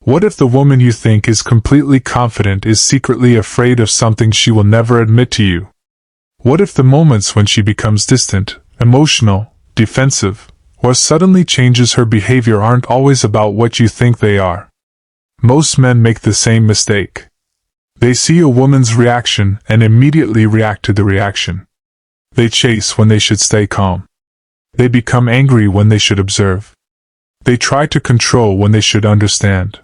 What if the woman you think is completely confident is secretly afraid of something she will never admit to you? What if the moments when she becomes distant, emotional, defensive, or suddenly changes her behavior aren't always about what you think they are? Most men make the same mistake. They see a woman's reaction and immediately react to the reaction. They chase when they should stay calm. They become angry when they should observe. They try to control when they should understand.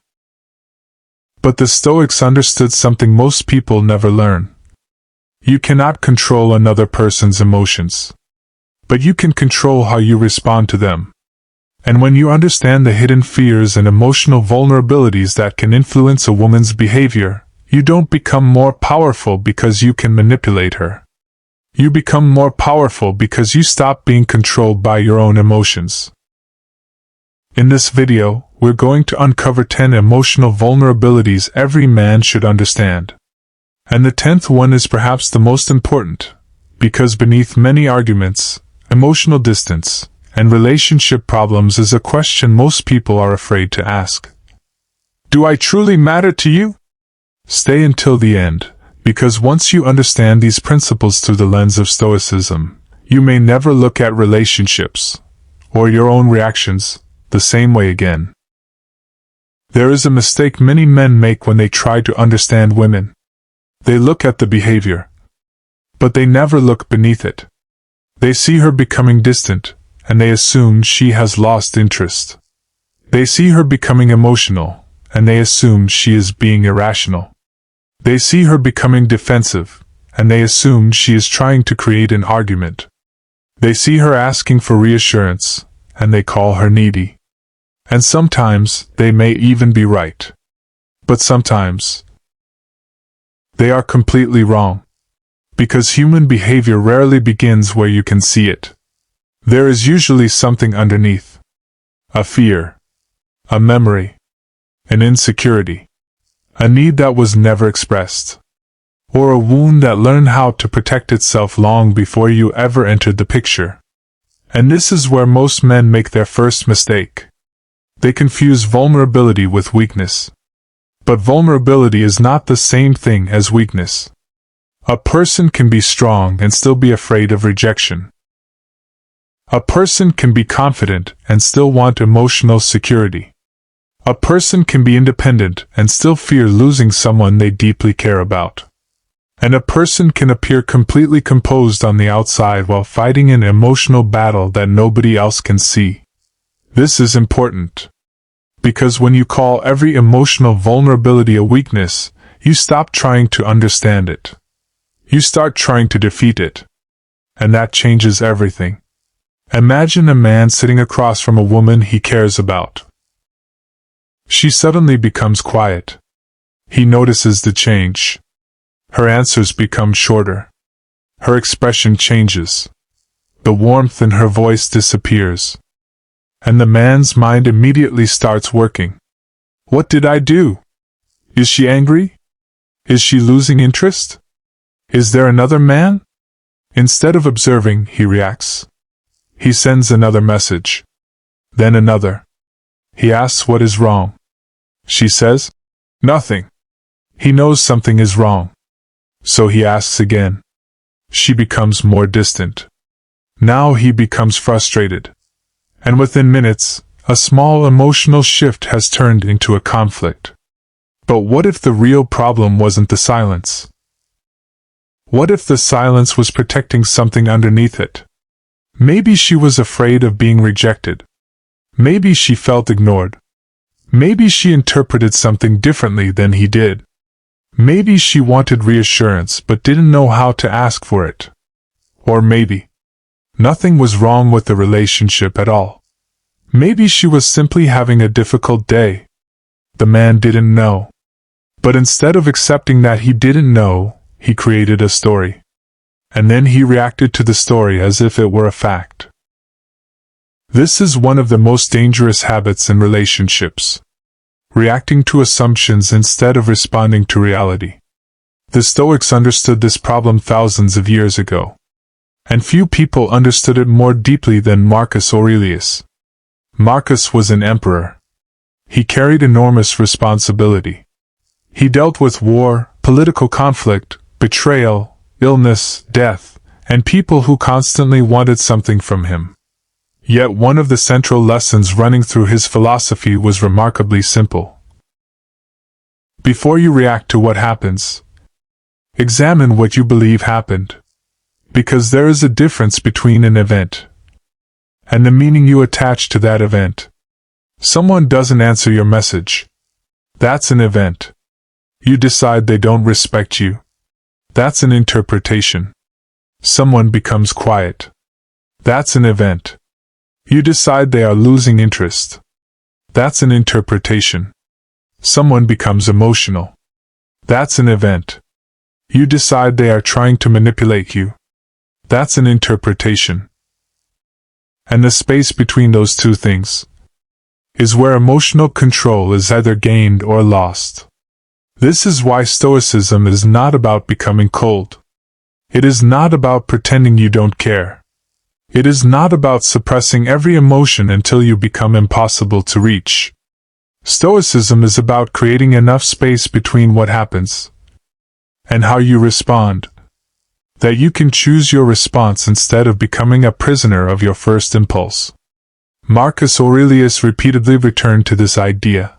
But the Stoics understood something most people never learn. You cannot control another person's emotions. But you can control how you respond to them. And when you understand the hidden fears and emotional vulnerabilities that can influence a woman's behavior, you don't become more powerful because you can manipulate her. You become more powerful because you stop being controlled by your own emotions. In this video, we're going to uncover 10 emotional vulnerabilities every man should understand. And the 10th one is perhaps the most important, because beneath many arguments, emotional distance, and relationship problems is a question most people are afraid to ask. Do I truly matter to you? Stay until the end, because once you understand these principles through the lens of Stoicism, you may never look at relationships, or your own reactions, the same way again. There is a mistake many men make when they try to understand women. They look at the behavior, but they never look beneath it. They see her becoming distant, and they assume she has lost interest. They see her becoming emotional, and they assume she is being irrational. They see her becoming defensive, and they assume she is trying to create an argument. They see her asking for reassurance, and they call her needy. And sometimes they may even be right. But sometimes they are completely wrong. Because human behavior rarely begins where you can see it. There is usually something underneath. A fear. A memory. An insecurity. A need that was never expressed. Or a wound that learned how to protect itself long before you ever entered the picture. And this is where most men make their first mistake. They confuse vulnerability with weakness. But vulnerability is not the same thing as weakness. A person can be strong and still be afraid of rejection. A person can be confident and still want emotional security. A person can be independent and still fear losing someone they deeply care about. And a person can appear completely composed on the outside while fighting an emotional battle that nobody else can see. This is important. Because when you call every emotional vulnerability a weakness, you stop trying to understand it. You start trying to defeat it. And that changes everything. Imagine a man sitting across from a woman he cares about. She suddenly becomes quiet. He notices the change. Her answers become shorter. Her expression changes. The warmth in her voice disappears. And the man's mind immediately starts working. What did I do? Is she angry? Is she losing interest? Is there another man? Instead of observing, he reacts. He sends another message. Then another. He asks what is wrong. She says, nothing. He knows something is wrong. So he asks again. She becomes more distant. Now he becomes frustrated. And within minutes, a small emotional shift has turned into a conflict. But what if the real problem wasn't the silence? What if the silence was protecting something underneath it? Maybe she was afraid of being rejected. Maybe she felt ignored. Maybe she interpreted something differently than he did. Maybe she wanted reassurance but didn't know how to ask for it. Or maybe nothing was wrong with the relationship at all. Maybe she was simply having a difficult day. The man didn't know. But instead of accepting that he didn't know, he created a story. And then he reacted to the story as if it were a fact. This is one of the most dangerous habits in relationships. Reacting to assumptions instead of responding to reality. The Stoics understood this problem thousands of years ago. And few people understood it more deeply than Marcus Aurelius. Marcus was an emperor. He carried enormous responsibility. He dealt with war, political conflict, betrayal, illness, death, and people who constantly wanted something from him. Yet one of the central lessons running through his philosophy was remarkably simple. Before you react to what happens, examine what you believe happened. Because there is a difference between an event and the meaning you attach to that event. Someone doesn't answer your message. That's an event. You decide they don't respect you. That's an interpretation. Someone becomes quiet. That's an event. You decide they are losing interest. That's an interpretation. Someone becomes emotional. That's an event. You decide they are trying to manipulate you. That's an interpretation. And the space between those two things is where emotional control is either gained or lost. This is why Stoicism is not about becoming cold. It is not about pretending you don't care. It is not about suppressing every emotion until you become impossible to reach. Stoicism is about creating enough space between what happens and how you respond, that you can choose your response instead of becoming a prisoner of your first impulse. Marcus Aurelius repeatedly returned to this idea.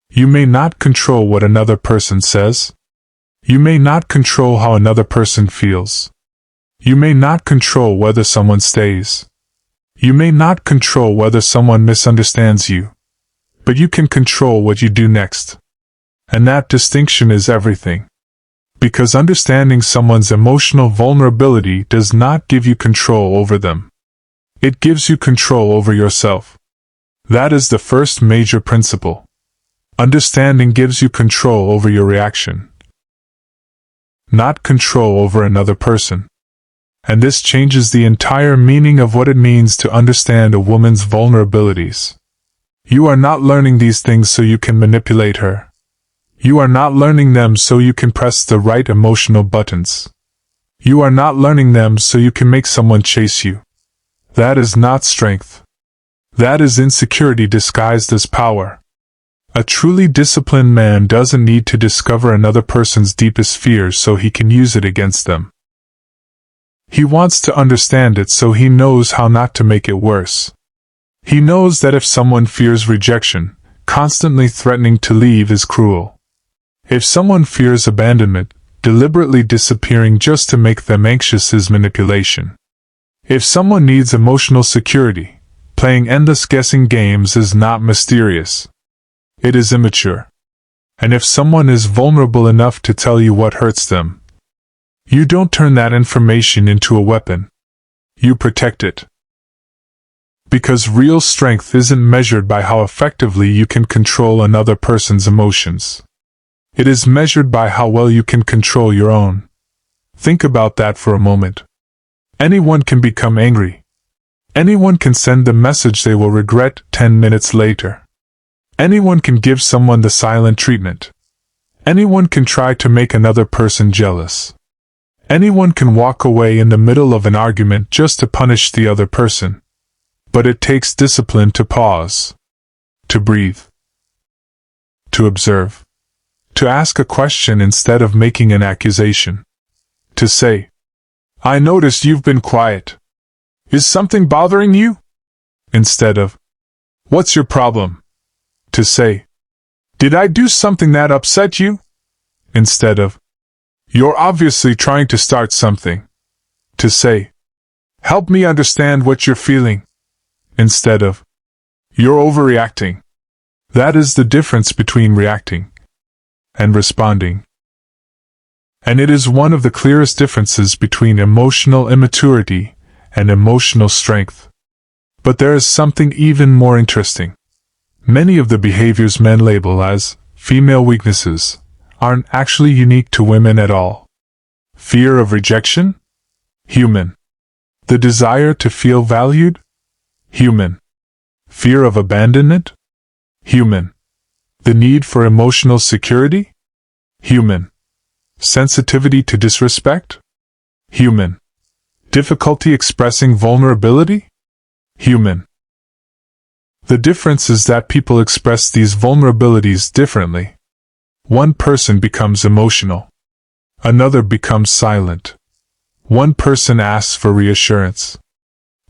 You may not control what another person says. You may not control how another person feels. You may not control whether someone stays. You may not control whether someone misunderstands you. But you can control what you do next. And that distinction is everything. Because understanding someone's emotional vulnerability does not give you control over them. It gives you control over yourself. That is the first major principle. Understanding gives you control over your reaction, not control over another person. And this changes the entire meaning of what it means to understand a woman's vulnerabilities. You are not learning these things so you can manipulate her. You are not learning them so you can press the right emotional buttons. You are not learning them so you can make someone chase you. That is not strength. That is insecurity disguised as power. A truly disciplined man doesn't need to discover another person's deepest fears so he can use it against them. He wants to understand it so he knows how not to make it worse. He knows that if someone fears rejection, constantly threatening to leave is cruel. If someone fears abandonment, deliberately disappearing just to make them anxious is manipulation. If someone needs emotional security, playing endless guessing games is not mysterious. It is immature. And if someone is vulnerable enough to tell you what hurts them, you don't turn that information into a weapon. You protect it. Because real strength isn't measured by how effectively you can control another person's emotions. It is measured by how well you can control your own. Think about that for a moment. Anyone can become angry. Anyone can send the message they will regret 10 minutes later. Anyone can give someone the silent treatment. Anyone can try to make another person jealous. Anyone can walk away in the middle of an argument just to punish the other person. But it takes discipline to pause, to breathe, to observe, to ask a question instead of making an accusation, to say, "I noticed you've been quiet. Is something bothering you?" Instead of, "What's your problem?" To say, "Did I do something that upset you?" Instead of, "You're obviously trying to start something." To say, "Help me understand what you're feeling." Instead of, "You're overreacting." That is the difference between reacting and responding. And it is one of the clearest differences between emotional immaturity and emotional strength. But there is something even more interesting. Many of the behaviors men label as female weaknesses aren't actually unique to women at all. Fear of rejection? Human. The desire to feel valued? Human. Fear of abandonment? Human. The need for emotional security? Human. Sensitivity to disrespect? Human. Difficulty expressing vulnerability? Human. The difference is that people express these vulnerabilities differently. One person becomes emotional. Another becomes silent. One person asks for reassurance.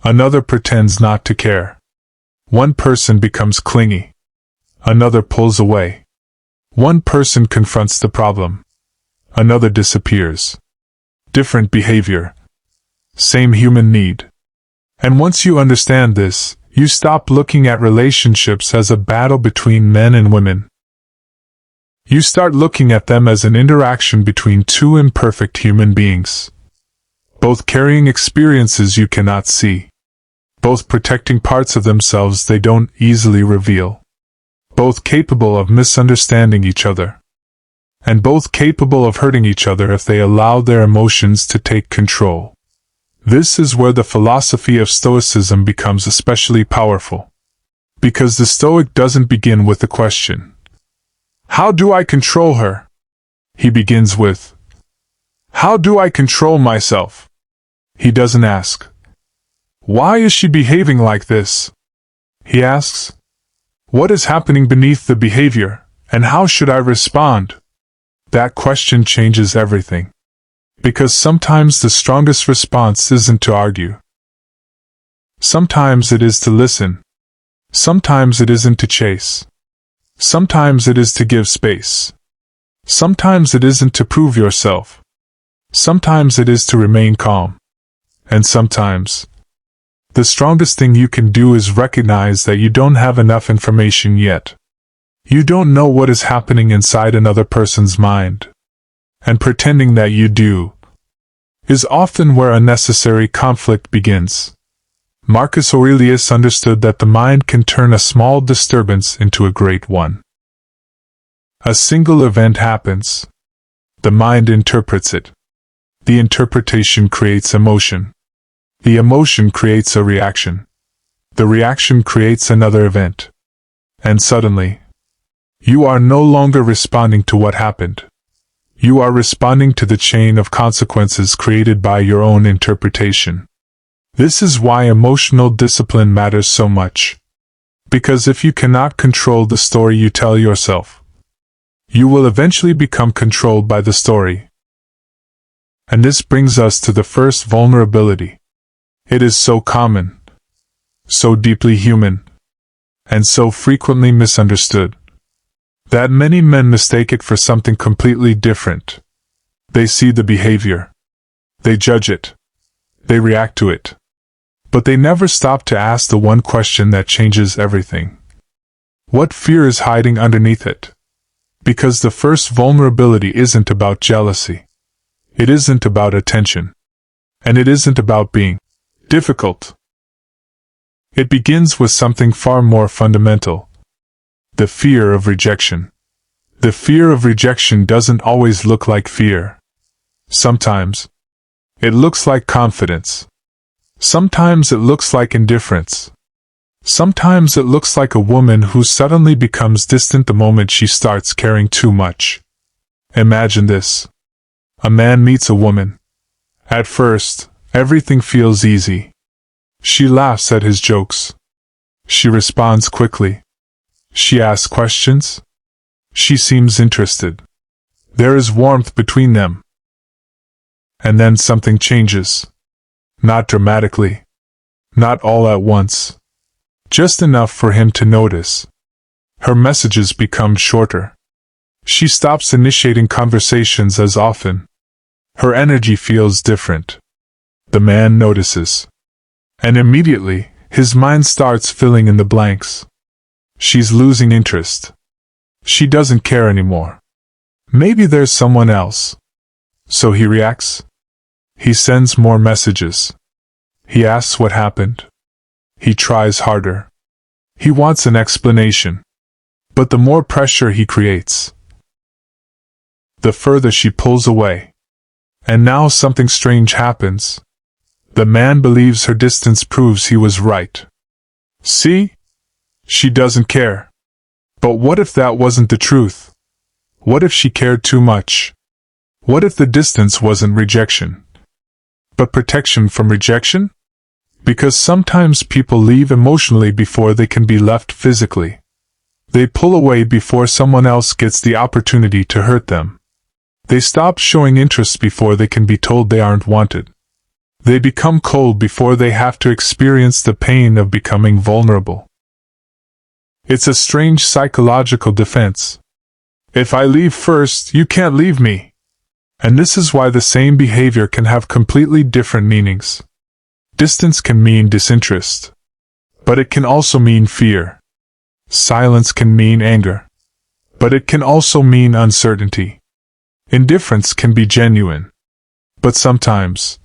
Another pretends not to care. One person becomes clingy. Another pulls away. One person confronts the problem. Another disappears. Different behavior. Same human need. And once you understand this, you stop looking at relationships as a battle between men and women. You start looking at them as an interaction between two imperfect human beings. Both carrying experiences you cannot see. Both protecting parts of themselves they don't easily reveal. Both capable of misunderstanding each other. And both capable of hurting each other if they allow their emotions to take control. This is where the philosophy of Stoicism becomes especially powerful. Because the Stoic doesn't begin with the question, "How do I control her?" He begins with, "How do I control myself?" He doesn't ask, "Why is she behaving like this?" He asks, "What is happening beneath the behavior, and how should I respond?" That question changes everything. Because sometimes the strongest response isn't to argue. Sometimes it is to listen. Sometimes it isn't to chase. Sometimes it is to give space. Sometimes it isn't to prove yourself. Sometimes it is to remain calm. And sometimes, the strongest thing you can do is recognize that you don't have enough information yet. You don't know what is happening inside another person's mind. And pretending that you do is often where unnecessary conflict begins. Marcus Aurelius understood that the mind can turn a small disturbance into a great one. A single event happens. The mind interprets it. The interpretation creates emotion. The emotion creates a reaction. The reaction creates another event. And suddenly, you are no longer responding to what happened. You are responding to the chain of consequences created by your own interpretation. This is why emotional discipline matters so much. Because if you cannot control the story you tell yourself, you will eventually become controlled by the story. And this brings us to the first vulnerability. It is so common, so deeply human, and so frequently misunderstood, that many men mistake it for something completely different. They see the behavior. They judge it. They react to it. But they never stop to ask the one question that changes everything. What fear is hiding underneath it? Because the first vulnerability isn't about jealousy. It isn't about attention. And it isn't about being difficult. It begins with something far more fundamental. The fear of rejection. The fear of rejection doesn't always look like fear. Sometimes, it looks like confidence. Sometimes it looks like indifference. Sometimes it looks like a woman who suddenly becomes distant the moment she starts caring too much. Imagine this. A man meets a woman. At first, everything feels easy. She laughs at his jokes. She responds quickly. She asks questions. She seems interested. There is warmth between them. And then something changes. Not dramatically. Not all at once. Just enough for him to notice. Her messages become shorter. She stops initiating conversations as often. Her energy feels different. The man notices. And immediately, his mind starts filling in the blanks. She's losing interest. She doesn't care anymore. Maybe there's someone else. So he reacts. He sends more messages. He asks what happened. He tries harder. He wants an explanation. But the more pressure he creates, the further she pulls away. And now something strange happens. The man believes her distance proves he was right. See? She doesn't care. But what if that wasn't the truth? What if she cared too much? What if the distance wasn't rejection, but protection from rejection? Because sometimes people leave emotionally before they can be left physically. They pull away before someone else gets the opportunity to hurt them. They stop showing interest before they can be told they aren't wanted. They become cold before they have to experience the pain of becoming vulnerable. It's a strange psychological defense. If I leave first, you can't leave me. And this is why the same behavior can have completely different meanings. Distance can mean disinterest. But it can also mean fear. Silence can mean anger. But it can also mean uncertainty. Indifference can be genuine. But sometimes,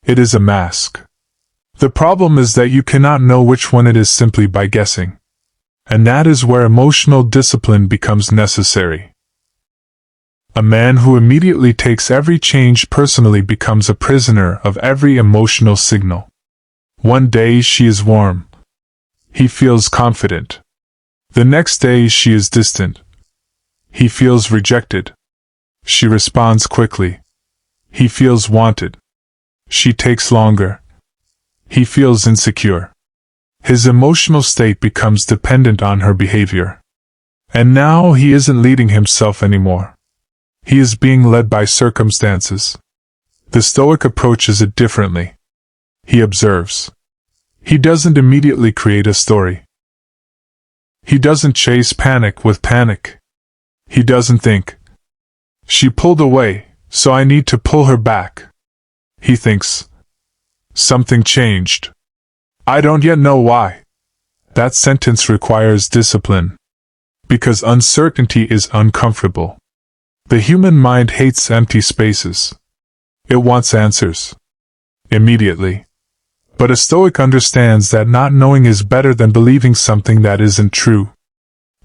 it is a mask. The problem is that you cannot know which one it is simply by guessing. And that is where emotional discipline becomes necessary. A man who immediately takes every change personally becomes a prisoner of every emotional signal. One day she is warm. He feels confident. The next day she is distant. He feels rejected. She responds quickly. He feels wanted. She takes longer. He feels insecure. His emotional state becomes dependent on her behavior. And now he isn't leading himself anymore. He is being led by circumstances. The Stoic approaches it differently. He observes. He doesn't immediately create a story. He doesn't chase panic with panic. He doesn't think, she pulled away, so I need to pull her back. He thinks, something changed. I don't yet know why. That sentence requires discipline. Because uncertainty is uncomfortable. The human mind hates empty spaces. It wants answers. Immediately. But a Stoic understands that not knowing is better than believing something that isn't true.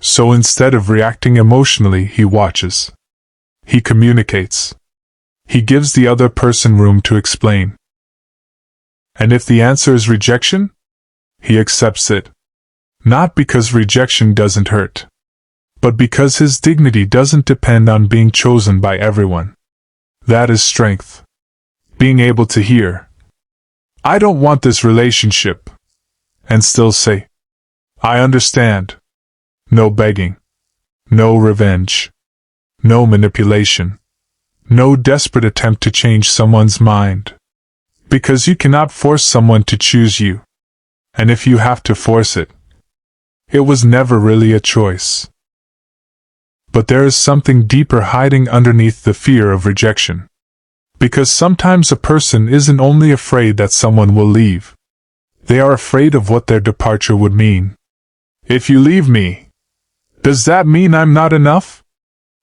So instead of reacting emotionally, he watches. He communicates. He gives the other person room to explain. And if the answer is rejection, he accepts it. Not because rejection doesn't hurt, but because his dignity doesn't depend on being chosen by everyone. That is strength. Being able to hear, I don't want this relationship, and still say, I understand. No begging. No revenge. No manipulation. No desperate attempt to change someone's mind. Because you cannot force someone to choose you. And if you have to force it, it was never really a choice. But there is something deeper hiding underneath the fear of rejection. Because sometimes a person isn't only afraid that someone will leave. They are afraid of what their departure would mean. If you leave me, does that mean I'm not enough?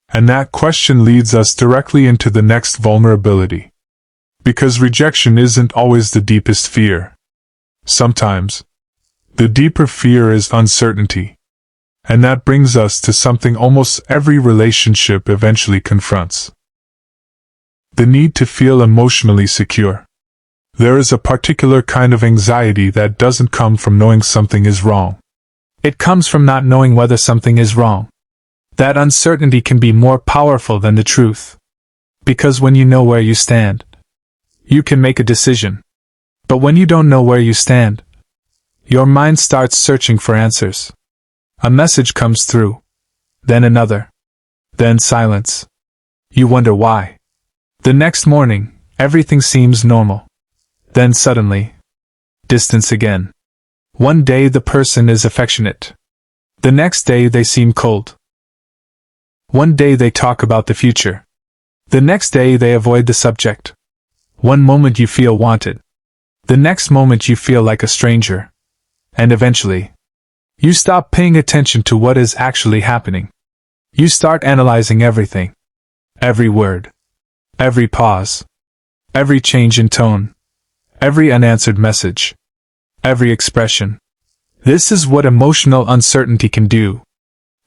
And that question leads us directly into the next vulnerability. Because rejection isn't always the deepest fear. Sometimes, the deeper fear is uncertainty. And that brings us to something almost every relationship eventually confronts. The need to feel emotionally secure. There is a particular kind of anxiety that doesn't come from knowing something is wrong. It comes from not knowing whether something is wrong. That uncertainty can be more powerful than the truth. Because when you know where you stand, you can make a decision. But when you don't know where you stand, your mind starts searching for answers. A message comes through, then another, then silence. You wonder why. The next morning, everything seems normal. Then suddenly, distance again. One day the person is affectionate. The next day they seem cold. One day they talk about the future. The next day they avoid the subject. One moment you feel wanted. The next moment you feel like a stranger. And eventually, you stop paying attention to what is actually happening. You start analyzing everything. Every word. Every pause. Every change in tone. Every unanswered message. Every expression. This is what emotional uncertainty can do.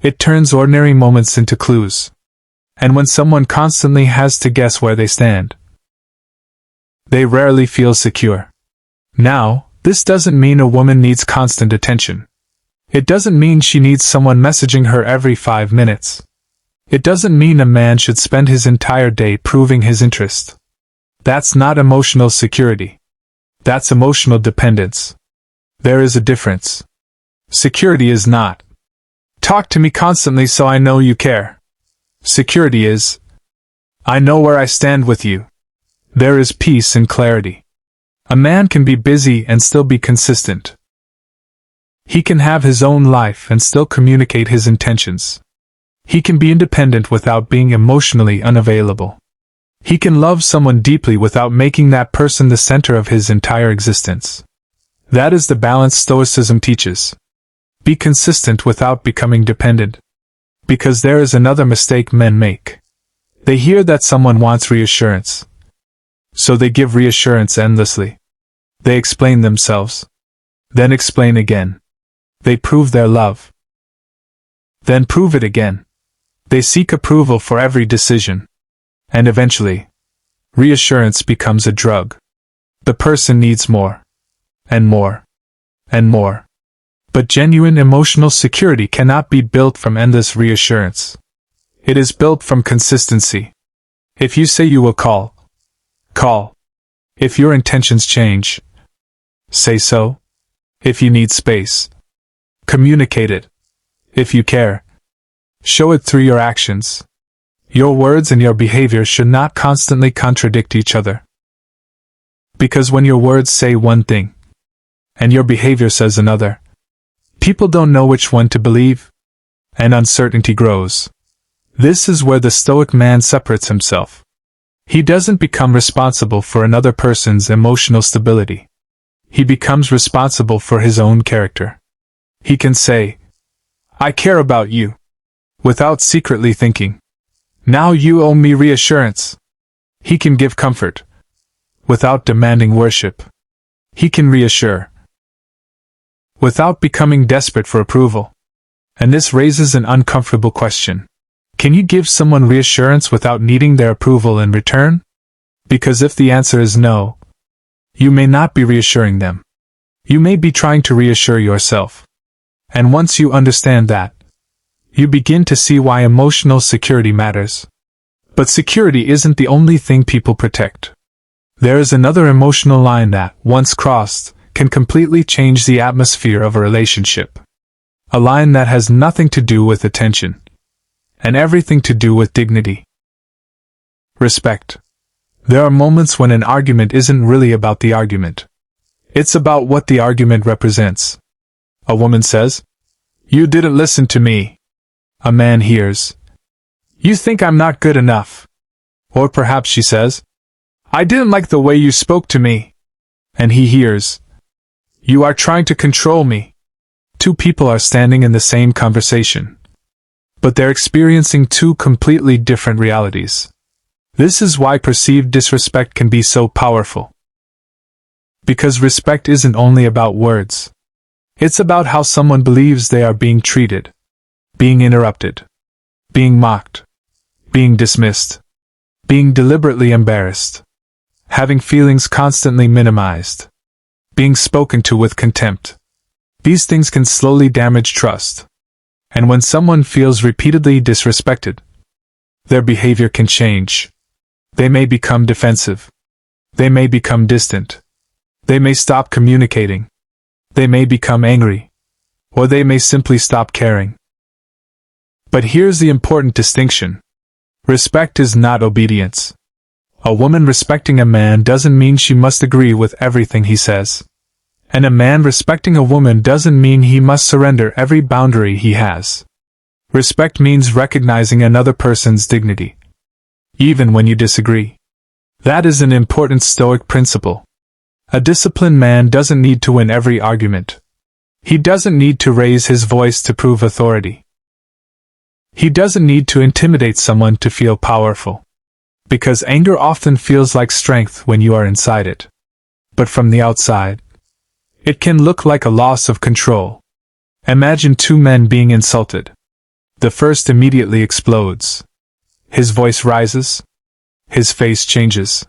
It turns ordinary moments into clues. And when someone constantly has to guess where they stand, they rarely feel secure. Now, this doesn't mean a woman needs constant attention. It doesn't mean she needs someone messaging her every 5 minutes. It doesn't mean a man should spend his entire day proving his interest. That's not emotional security. That's emotional dependence. There is a difference. Security is not. Talk to me constantly so I know you care. Security is. I know where I stand with you. There is peace and clarity. A man can be busy and still be consistent. He can have his own life and still communicate his intentions. He can be independent without being emotionally unavailable. He can love someone deeply without making that person the center of his entire existence. That is the balance Stoicism teaches. Be consistent without becoming dependent. Because there is another mistake men make. They hear that someone wants reassurance. So they give reassurance endlessly. They explain themselves. Then explain again. They prove their love. Then prove it again. They seek approval for every decision. And eventually, reassurance becomes a drug. The person needs more. And more. And more. But genuine emotional security cannot be built from endless reassurance. It is built from consistency. If you say you will call, call. If your intentions change, say so. If you need space, communicate it. If you care, show it through your actions. Your words and your behavior should not constantly contradict each other. Because when your words say one thing, and your behavior says another, people don't know which one to believe, and uncertainty grows. This is where the Stoic man separates himself. He doesn't become responsible for another person's emotional stability. He becomes responsible for his own character. He can say, I care about you, without secretly thinking, now you owe me reassurance. He can give comfort, without demanding worship. He can reassure, without becoming desperate for approval. And this raises an uncomfortable question. Can you give someone reassurance without needing their approval in return? Because if the answer is no, you may not be reassuring them. You may be trying to reassure yourself. And once you understand that, you begin to see why emotional security matters. But security isn't the only thing people protect. There is another emotional line that, once crossed, can completely change the atmosphere of a relationship. A line that has nothing to do with attention, and everything to do with dignity. Respect. There are moments when an argument isn't really about the argument. It's about what the argument represents. A woman says, "You didn't listen to me." A man hears, "You think I'm not good enough." Or perhaps she says, "I didn't like the way you spoke to me." And he hears, "You are trying to control me." Two people are standing in the same conversation, but they're experiencing two completely different realities. This is why perceived disrespect can be so powerful. Because respect isn't only about words. It's about how someone believes they are being treated, being interrupted, being mocked, being dismissed, being deliberately embarrassed, having feelings constantly minimized, being spoken to with contempt. These things can slowly damage trust. And when someone feels repeatedly disrespected, their behavior can change. They may become defensive. They may become distant. They may stop communicating. They may become angry. Or they may simply stop caring. But here's the important distinction. Respect is not obedience. A woman respecting a man doesn't mean she must agree with everything he says. And a man respecting a woman doesn't mean he must surrender every boundary he has. Respect means recognizing another person's dignity, even when you disagree. That is an important Stoic principle. A disciplined man doesn't need to win every argument. He doesn't need to raise his voice to prove authority. He doesn't need to intimidate someone to feel powerful. Because anger often feels like strength when you are inside it. But from the outside, it can look like a loss of control. Imagine two men being insulted. The first immediately explodes. His voice rises. His face changes.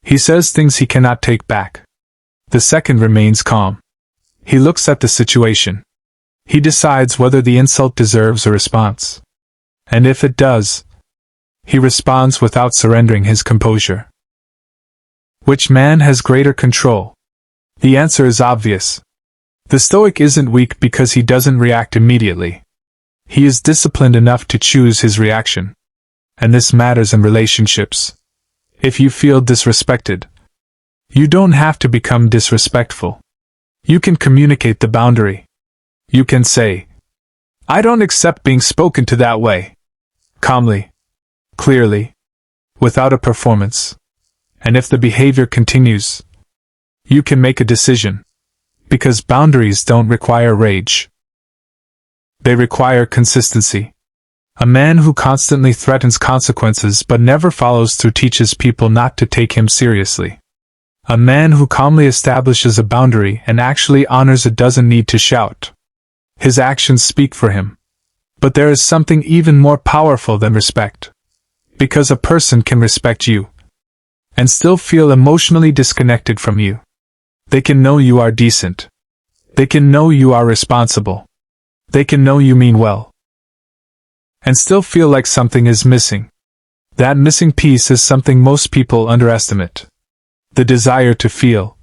He says things he cannot take back. The second remains calm. He looks at the situation. He decides whether the insult deserves a response. And if it does, he responds without surrendering his composure. Which man has greater control? The answer is obvious. The Stoic isn't weak because he doesn't react immediately. He is disciplined enough to choose his reaction. And this matters in relationships. If you feel disrespected, you don't have to become disrespectful. You can communicate the boundary. You can say, "I don't accept being spoken to that way." Calmly, clearly, without a performance. And if the behavior continues, you can make a decision. Because boundaries don't require rage. They require consistency. A man who constantly threatens consequences but never follows through teaches people not to take him seriously. A man who calmly establishes a boundary and actually honors it doesn't need to shout. His actions speak for him. But there is something even more powerful than respect. Because a person can respect you and still feel emotionally disconnected from you. They can know you are decent. They can know you are responsible. They can know you mean well. And still feel like something is missing. That missing piece is something most people underestimate. The desire to feel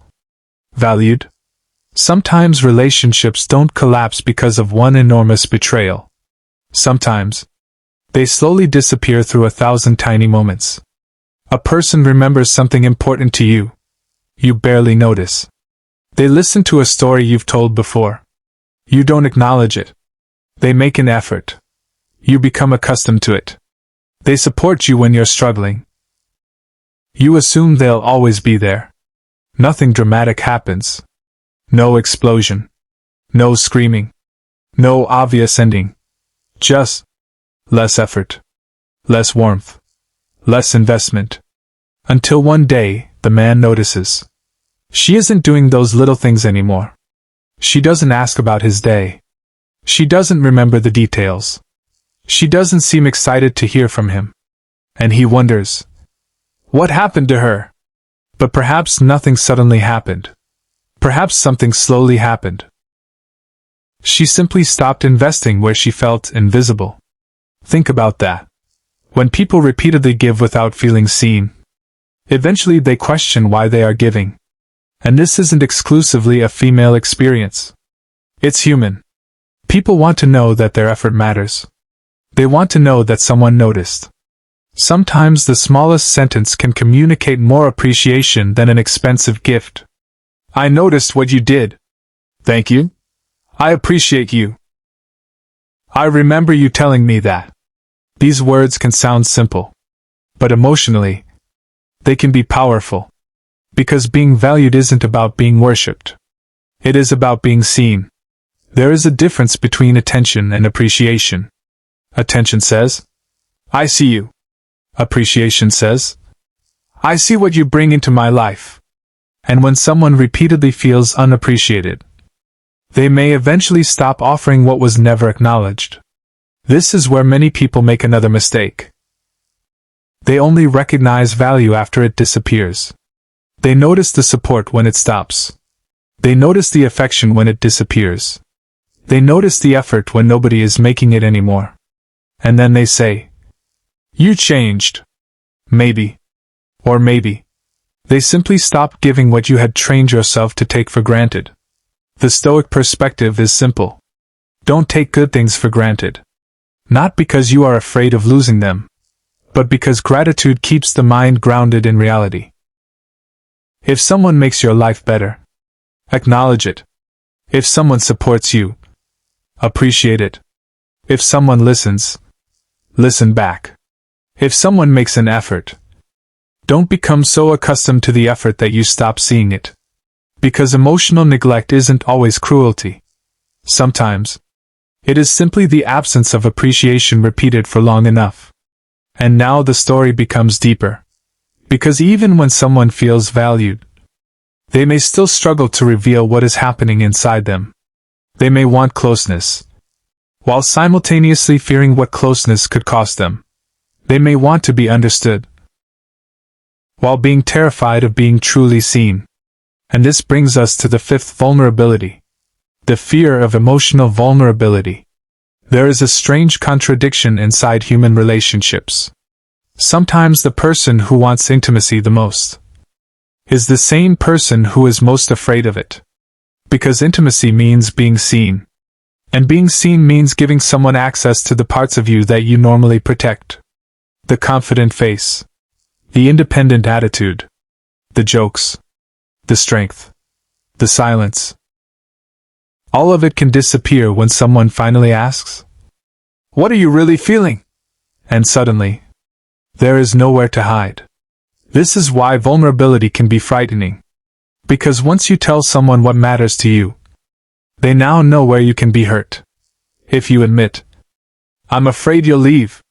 valued. Sometimes relationships don't collapse because of one enormous betrayal. Sometimes they slowly disappear through 1,000 tiny moments. A person remembers something important to you. You barely notice. They listen to a story you've told before. You don't acknowledge it. They make an effort. You become accustomed to it. They support you when you're struggling. You assume they'll always be there. Nothing dramatic happens. No explosion. No screaming. No obvious ending. Just less effort. Less warmth. Less investment. Until one day, the man notices. She isn't doing those little things anymore. She doesn't ask about his day. She doesn't remember the details. She doesn't seem excited to hear from him. And he wonders, what happened to her? But perhaps nothing suddenly happened. Perhaps something slowly happened. She simply stopped investing where she felt invisible. Think about that. When people repeatedly give without feeling seen, eventually they question why they are giving. And this isn't exclusively a female experience. It's human. People want to know that their effort matters. They want to know that someone noticed. Sometimes the smallest sentence can communicate more appreciation than an expensive gift. I noticed what you did. Thank you. I appreciate you. I remember you telling me that. These words can sound simple. But emotionally, they can be powerful. Because being valued isn't about being worshipped. It is about being seen. There is a difference between attention and appreciation. Attention says, I see you. Appreciation says, I see what you bring into my life. And when someone repeatedly feels unappreciated, they may eventually stop offering what was never acknowledged. This is where many people make another mistake. They only recognize value after it disappears. They notice the support when it stops. They notice the affection when it disappears. They notice the effort when nobody is making it anymore. And then they say, you changed. Maybe. Or maybe. They simply stopped giving what you had trained yourself to take for granted. The Stoic perspective is simple. Don't take good things for granted. Not because you are afraid of losing them, but because gratitude keeps the mind grounded in reality. If someone makes your life better, acknowledge it. If someone supports you, appreciate it. If someone listens, listen back. If someone makes an effort, don't become so accustomed to the effort that you stop seeing it. Because emotional neglect isn't always cruelty. Sometimes, it is simply the absence of appreciation repeated for long enough. And now the story becomes deeper. Because even when someone feels valued, they may still struggle to reveal what is happening inside them. They may want closeness, while simultaneously fearing what closeness could cost them. They may want to be understood, while being terrified of being truly seen. And this brings us to the fifth vulnerability. The fear of emotional vulnerability. There is a strange contradiction inside human relationships. Sometimes the person who wants intimacy the most is the same person who is most afraid of it. Because intimacy means being seen. And being seen means giving someone access to the parts of you that you normally protect. The confident face. The independent attitude. The jokes. The strength. The silence. All of it can disappear when someone finally asks, "What are you really feeling?" And suddenly, there is nowhere to hide. This is why vulnerability can be frightening. Because once you tell someone what matters to you, they now know where you can be hurt. If you admit, "I'm afraid you'll leave,"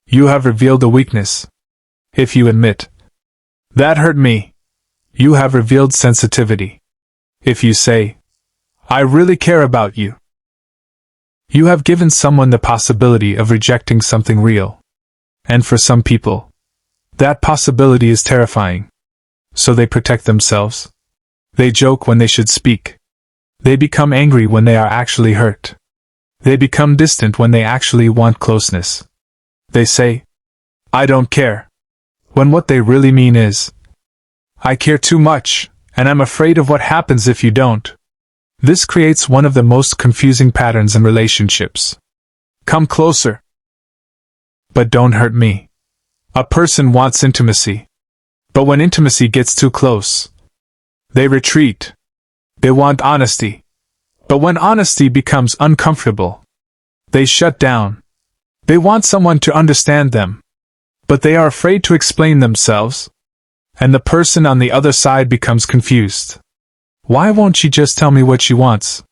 you have revealed a weakness. If you admit, "That hurt me," you have revealed sensitivity. If you say, "I really care about you," you have given someone the possibility of rejecting something real. And for some people, that possibility is terrifying. So they protect themselves. They joke when they should speak. They become angry when they are actually hurt. They become distant when they actually want closeness. They say, "I don't care," when what they really mean is, "I care too much, and I'm afraid of what happens if you don't." This creates one of the most confusing patterns in relationships. Come closer, but don't hurt me. A person wants intimacy. But when intimacy gets too close, they retreat. They want honesty. But when honesty becomes uncomfortable, they shut down. They want someone to understand them, but they are afraid to explain themselves. And the person on the other side becomes confused. Why won't she just tell me what she wants?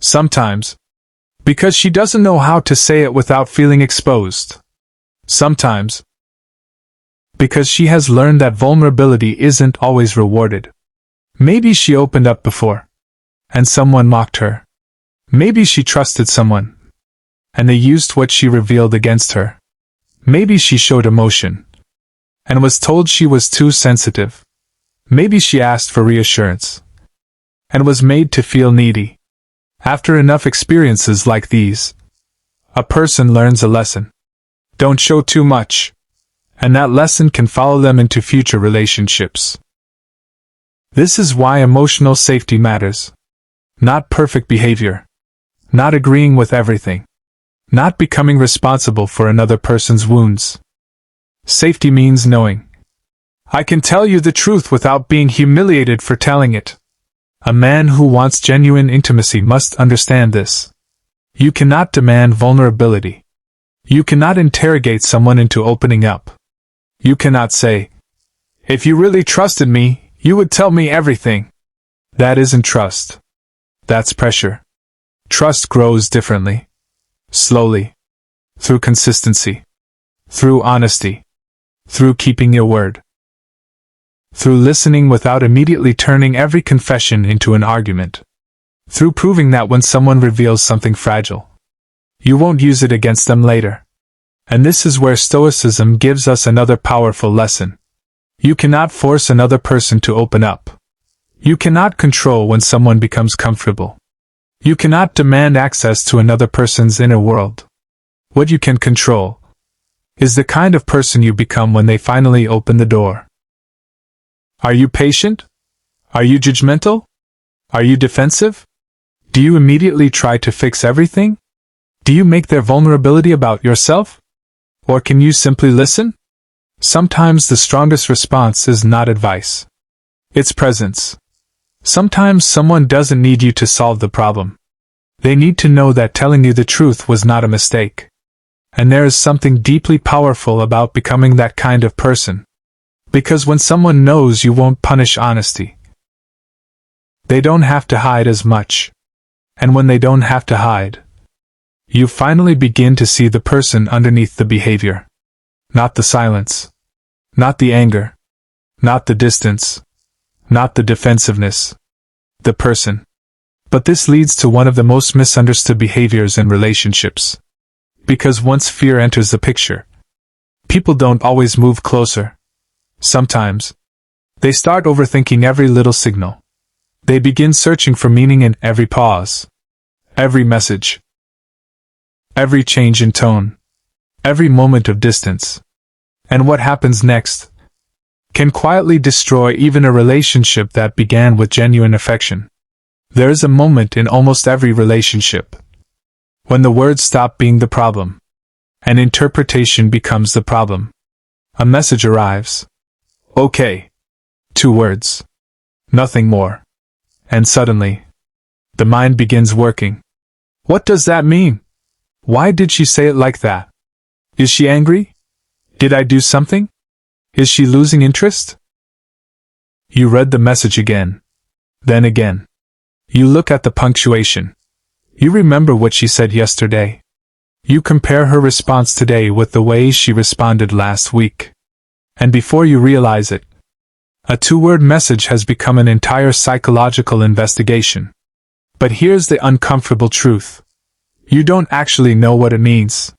Sometimes, because she doesn't know how to say it without feeling exposed. Sometimes, because she has learned that vulnerability isn't always rewarded. Maybe she opened up before, and someone mocked her. Maybe she trusted someone, and they used what she revealed against her. Maybe she showed emotion, and was told she was too sensitive. Maybe she asked for reassurance, and was made to feel needy. After enough experiences like these, a person learns a lesson. Don't show too much. And that lesson can follow them into future relationships. This is why emotional safety matters. Not perfect behavior. Not agreeing with everything. Not becoming responsible for another person's wounds. Safety means knowing, "I can tell you the truth without being humiliated for telling it." A man who wants genuine intimacy must understand this. You cannot demand vulnerability. You cannot interrogate someone into opening up. You cannot say, "If you really trusted me, you would tell me everything." That isn't trust. That's pressure. Trust grows differently. Slowly. Through consistency. Through honesty. Through keeping your word. Through listening without immediately turning every confession into an argument. Through proving that when someone reveals something fragile, you won't use it against them later. And this is where Stoicism gives us another powerful lesson. You cannot force another person to open up. You cannot control when someone becomes comfortable. You cannot demand access to another person's inner world. What you can control is the kind of person you become when they finally open the door. Are you patient? Are you judgmental? Are you defensive? Do you immediately try to fix everything? Do you make their vulnerability about yourself? Or can you simply listen? Sometimes the strongest response is not advice. It's presence. Sometimes someone doesn't need you to solve the problem. They need to know that telling you the truth was not a mistake. And there is something deeply powerful about becoming that kind of person. Because when someone knows you won't punish honesty, they don't have to hide as much. And when they don't have to hide, you finally begin to see the person underneath the behavior. Not the silence. Not the anger. Not the distance. Not the defensiveness. The person. But this leads to one of the most misunderstood behaviors in relationships. Because once fear enters the picture, people don't always move closer. Sometimes, they start overthinking every little signal. They begin searching for meaning in every pause, every message, every change in tone, every moment of distance. And what happens next? can quietly destroy even a relationship that began with genuine affection. There is a moment in almost every relationship when the words stop being the problem, and interpretation becomes the problem. A message arrives. Okay. 2 words. Nothing more. And suddenly, the mind begins working. What does that mean? Why did she say it like that? Is she angry? Did I do something? Is she losing interest? You read the message again. Then again. You look at the punctuation. You remember what she said yesterday. You compare her response today with the way she responded last week. And before you realize it, a 2-word message has become an entire psychological investigation. But here's the uncomfortable truth. You don't actually know what it means.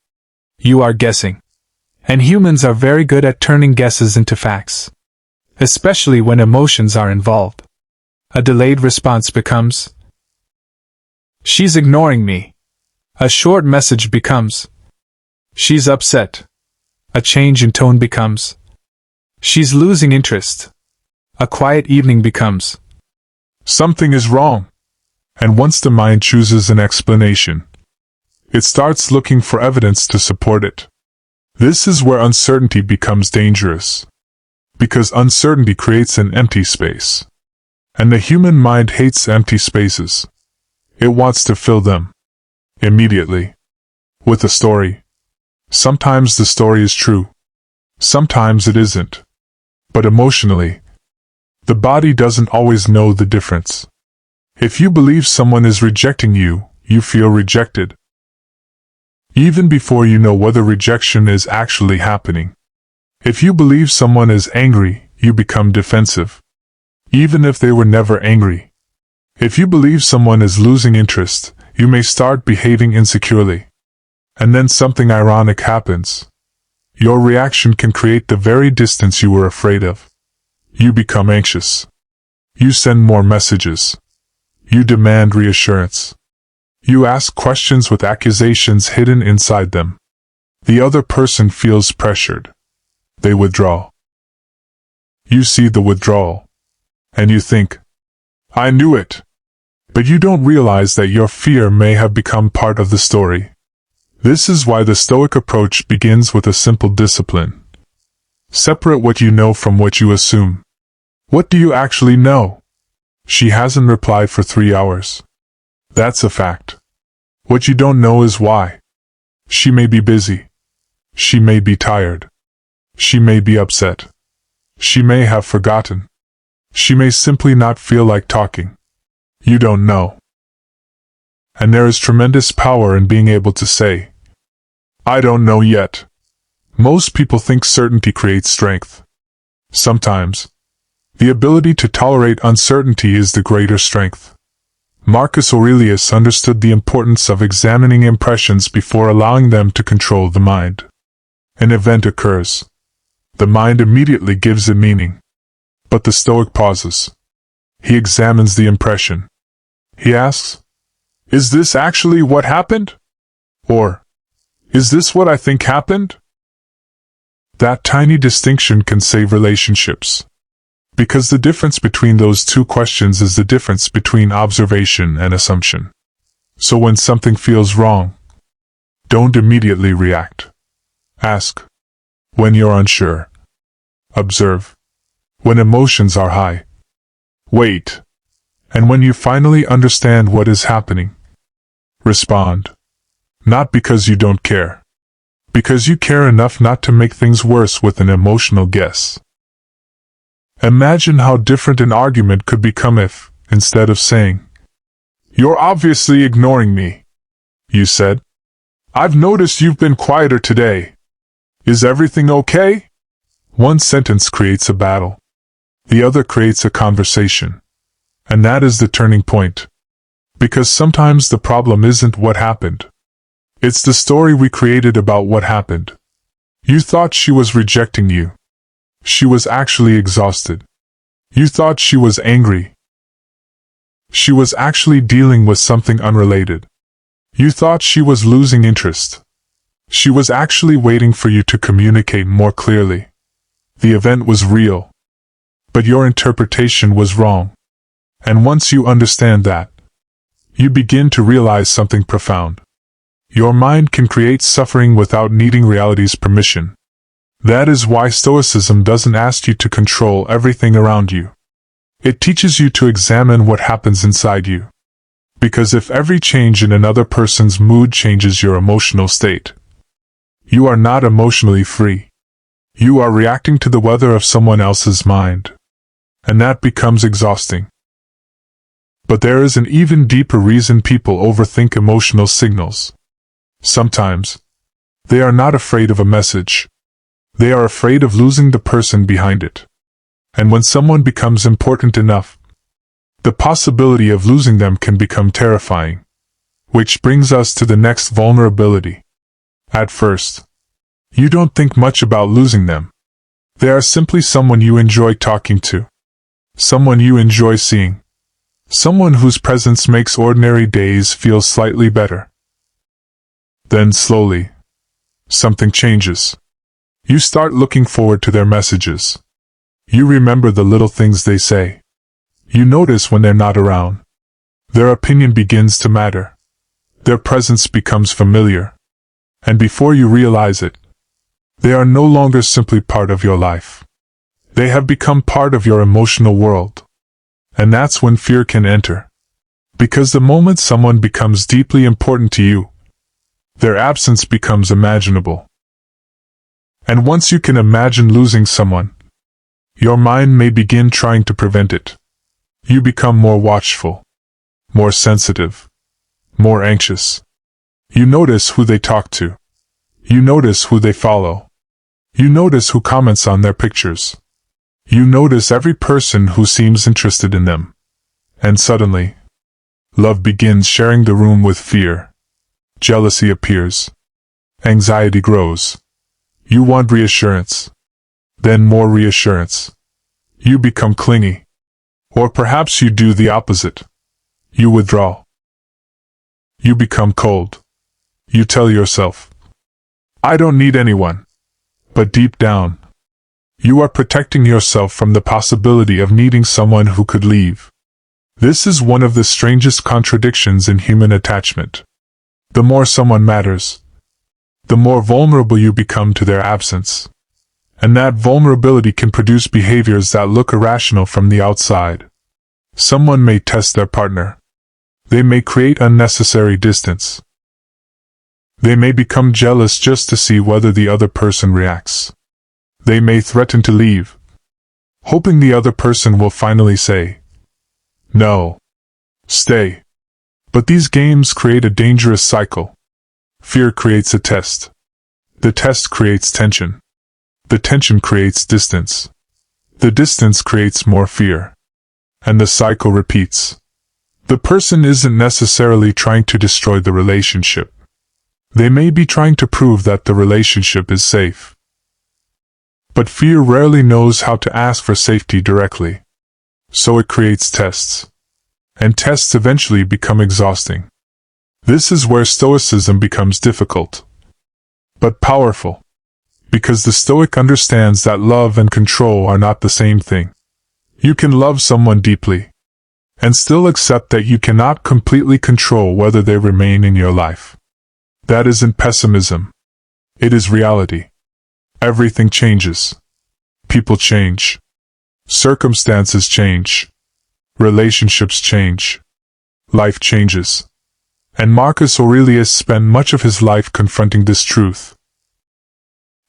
You are guessing. And humans are very good at turning guesses into facts. Especially when emotions are involved. A delayed response becomes, she's ignoring me. A short message becomes, she's upset. A change in tone becomes, she's losing interest. A quiet evening becomes, something is wrong. And once the mind chooses an explanation, it starts looking for evidence to support it. This is where uncertainty becomes dangerous. Because uncertainty creates an empty space. And the human mind hates empty spaces. It wants to fill them. Immediately. With a story. Sometimes the story is true. Sometimes it isn't. But emotionally, the body doesn't always know the difference. If you believe someone is rejecting you, you feel rejected. Even before you know whether rejection is actually happening. If you believe someone is angry, you become defensive. Even if they were never angry. If you believe someone is losing interest, you may start behaving insecurely. And then something ironic happens. Your reaction can create the very distance you were afraid of. You become anxious. You send more messages. You demand reassurance. You ask questions with accusations hidden inside them. The other person feels pressured. They withdraw. You see the withdrawal. And you think, I knew it. But you don't realize that your fear may have become part of the story. This is why the Stoic approach begins with a simple discipline. Separate what you know from what you assume. What do you actually know? She hasn't replied for 3 hours. That's a fact. What you don't know is why. She may be busy. She may be tired. She may be upset. She may have forgotten. She may simply not feel like talking. You don't know. And there is tremendous power in being able to say, I don't know yet. Most people think certainty creates strength. Sometimes, the ability to tolerate uncertainty is the greater strength. Marcus Aurelius understood the importance of examining impressions before allowing them to control the mind. An event occurs. The mind immediately gives it meaning. But the Stoic pauses. He examines the impression. He asks, is this actually what happened? Or, is this what I think happened? That tiny distinction can save relationships. Because the difference between those two questions is the difference between observation and assumption. So when something feels wrong, don't immediately react. Ask. When you're unsure. Observe. When emotions are high. Wait. And when you finally understand what is happening, respond. Not because you don't care. Because you care enough not to make things worse with an emotional guess. Imagine how different an argument could become if, instead of saying, you're obviously ignoring me, you said, I've noticed you've been quieter today. Is everything okay? One sentence creates a battle. The other creates a conversation. And that is the turning point. Because sometimes the problem isn't what happened. It's the story we created about what happened. You thought she was rejecting you. She was actually exhausted. You thought she was angry. She was actually dealing with something unrelated. You thought she was losing interest. She was actually waiting for you to communicate more clearly. The event was real. but your interpretation was wrong. And once you understand that, you begin to realize something profound. Your mind can create suffering without needing reality's permission. That is why Stoicism doesn't ask you to control everything around you. It teaches you to examine what happens inside you. Because if every change in another person's mood changes your emotional state, you are not emotionally free. You are reacting to the weather of someone else's mind. And that becomes exhausting. But there is an even deeper reason people overthink emotional signals. Sometimes, they are not afraid of a message. They are afraid of losing the person behind it. And when someone becomes important enough, the possibility of losing them can become terrifying. Which brings us to the next vulnerability. At first, you don't think much about losing them. They are simply someone you enjoy talking to. Someone you enjoy seeing. Someone whose presence makes ordinary days feel slightly better. Then slowly, something changes. You start looking forward to their messages. You remember the little things they say. You notice when they're not around. Their opinion begins to matter. Their presence becomes familiar. And before you realize it, they are no longer simply part of your life. They have become part of your emotional world. And that's when fear can enter. Because the moment someone becomes deeply important to you, their absence becomes imaginable. And once you can imagine losing someone, your mind may begin trying to prevent it. You become more watchful, more sensitive, more anxious. You notice who they talk to. You notice who they follow. You notice who comments on their pictures. You notice every person who seems interested in them. And suddenly, love begins sharing the room with fear. Jealousy appears. Anxiety grows. You want reassurance. Then more reassurance. You become clingy. Or perhaps you do the opposite. You withdraw. You become cold. You tell yourself, I don't need anyone. But deep down, you are protecting yourself from the possibility of needing someone who could leave. This is one of the strangest contradictions in human attachment. The more someone matters, the more vulnerable you become to their absence. And that vulnerability can produce behaviors that look irrational from the outside. Someone may test their partner. They may create unnecessary distance. They may become jealous just to see whether the other person reacts. They may threaten to leave, hoping the other person will finally say, no, stay. But these games create a dangerous cycle. Fear creates a test. The test creates tension. The tension creates distance. The distance creates more fear. And the cycle repeats. The person isn't necessarily trying to destroy the relationship. They may be trying to prove that the relationship is safe. But fear rarely knows how to ask for safety directly. So it creates tests. And tests eventually become exhausting. This is where Stoicism becomes difficult, but powerful. Because the Stoic understands that love and control are not the same thing. You can love someone deeply, and still accept that you cannot completely control whether they remain in your life. That isn't pessimism. It is reality. Everything changes. People change. Circumstances change. Relationships change. Life changes. And Marcus Aurelius spent much of his life confronting this truth.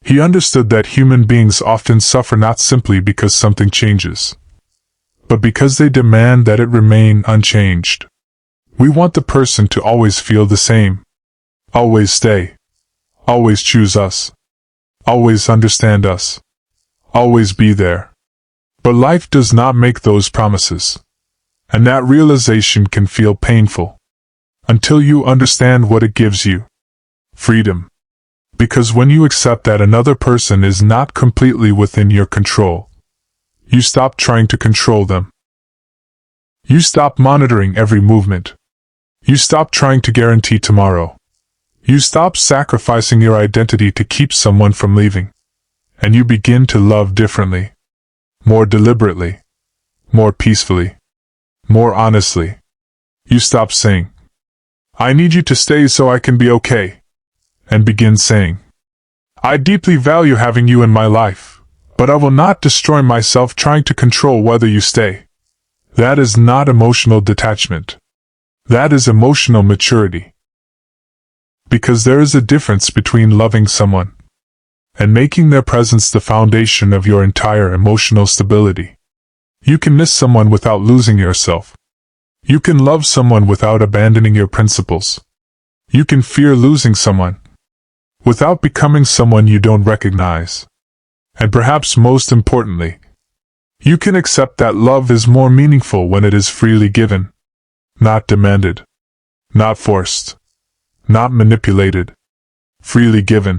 He understood that human beings often suffer not simply because something changes, but because they demand that it remain unchanged. We want the person to always feel the same, always stay, always choose us, always understand us, always be there. But life does not make those promises. And that realization can feel painful. Until you understand what it gives you. Freedom. Because when you accept that another person is not completely within your control, you stop trying to control them. You stop monitoring every movement. You stop trying to guarantee tomorrow. You stop sacrificing your identity to keep someone from leaving. And you begin to love differently. more deliberately, more peacefully, more honestly. You stop saying, "I need you to stay so I can be okay," and begin saying, "I deeply value having you in my life, but I will not destroy myself trying to control whether you stay." That is not emotional detachment. That is emotional maturity. Because there is a difference between loving someone and making their presence the foundation of your entire emotional stability. You can miss someone without losing yourself. You can love someone without abandoning your principles. You can fear losing someone without becoming someone you don't recognize. And perhaps most importantly, you can accept that love is more meaningful when it is freely given, not demanded, not forced, not manipulated, freely given.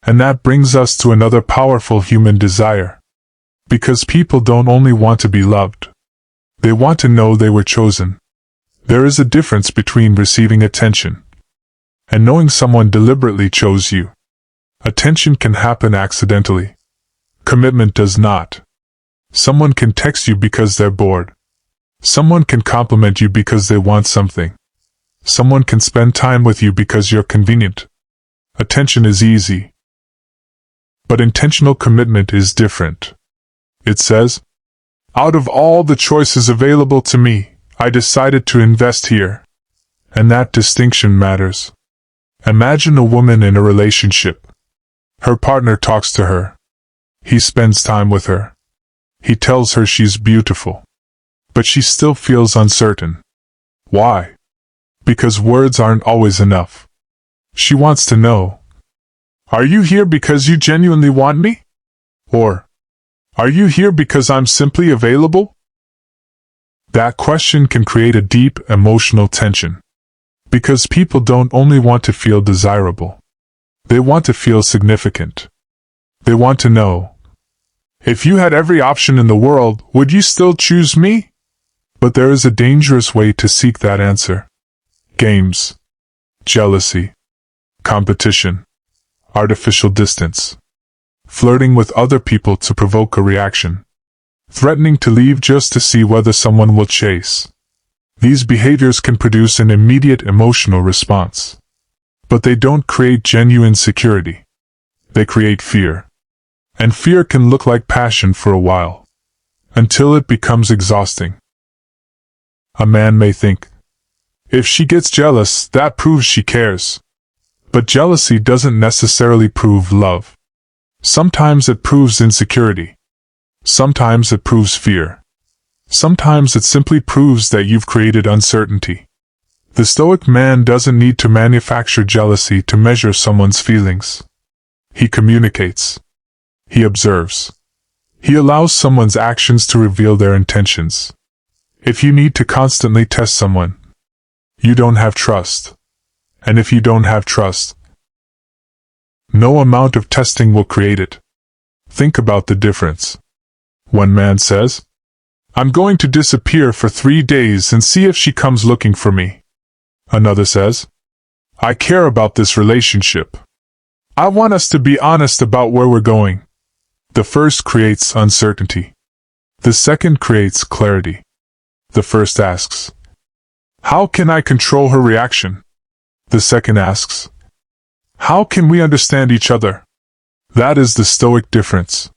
And that brings us to another powerful human desire. Because people don't only want to be loved, they want to know they were chosen. There is a difference between receiving attention and knowing someone deliberately chose you. Attention can happen accidentally. Commitment does not. Someone can text you because they're bored. Someone can compliment you because they want something. Someone can spend time with you because you're convenient. Attention is easy. But intentional commitment is different. It says, "Out of all the choices available to me, I decided to invest here." And that distinction matters. Imagine a woman in a relationship. Her partner talks to her. He spends time with her. He tells her she's beautiful. But she still feels uncertain. Why? Because words aren't always enough. She wants to know, "Are you here because you genuinely want me? Or, are you here because I'm simply available?" That question can create a deep emotional tension. Because people don't only want to feel desirable. They want to feel significant. They want to know, "If you had every option in the world, would you still choose me?" But there is a dangerous way to seek that answer. Games, jealousy, competition, artificial distance, flirting with other people to provoke a reaction, threatening to leave just to see whether someone will chase. These behaviors can produce an immediate emotional response. But they don't create genuine security. They create fear. And fear can look like passion for a while, until it becomes exhausting. A man may think, "If she gets jealous, that proves she cares." But jealousy doesn't necessarily prove love. Sometimes it proves insecurity. Sometimes it proves fear. Sometimes it simply proves that you've created uncertainty. The Stoic man doesn't need to manufacture jealousy to measure someone's feelings. He communicates. He observes. He allows someone's actions to reveal their intentions. If you need to constantly test someone, you don't have trust. And if you don't have trust, no amount of testing will create it. Think about the difference. One man says, "I'm going to disappear for 3 days and see if she comes looking for me." Another says, "I care about this relationship. I want us to be honest about where we're going." The first creates uncertainty. The second creates clarity. The first asks, "How can I control her reaction?" The second asks, "How can we understand each other?" That is the Stoic difference.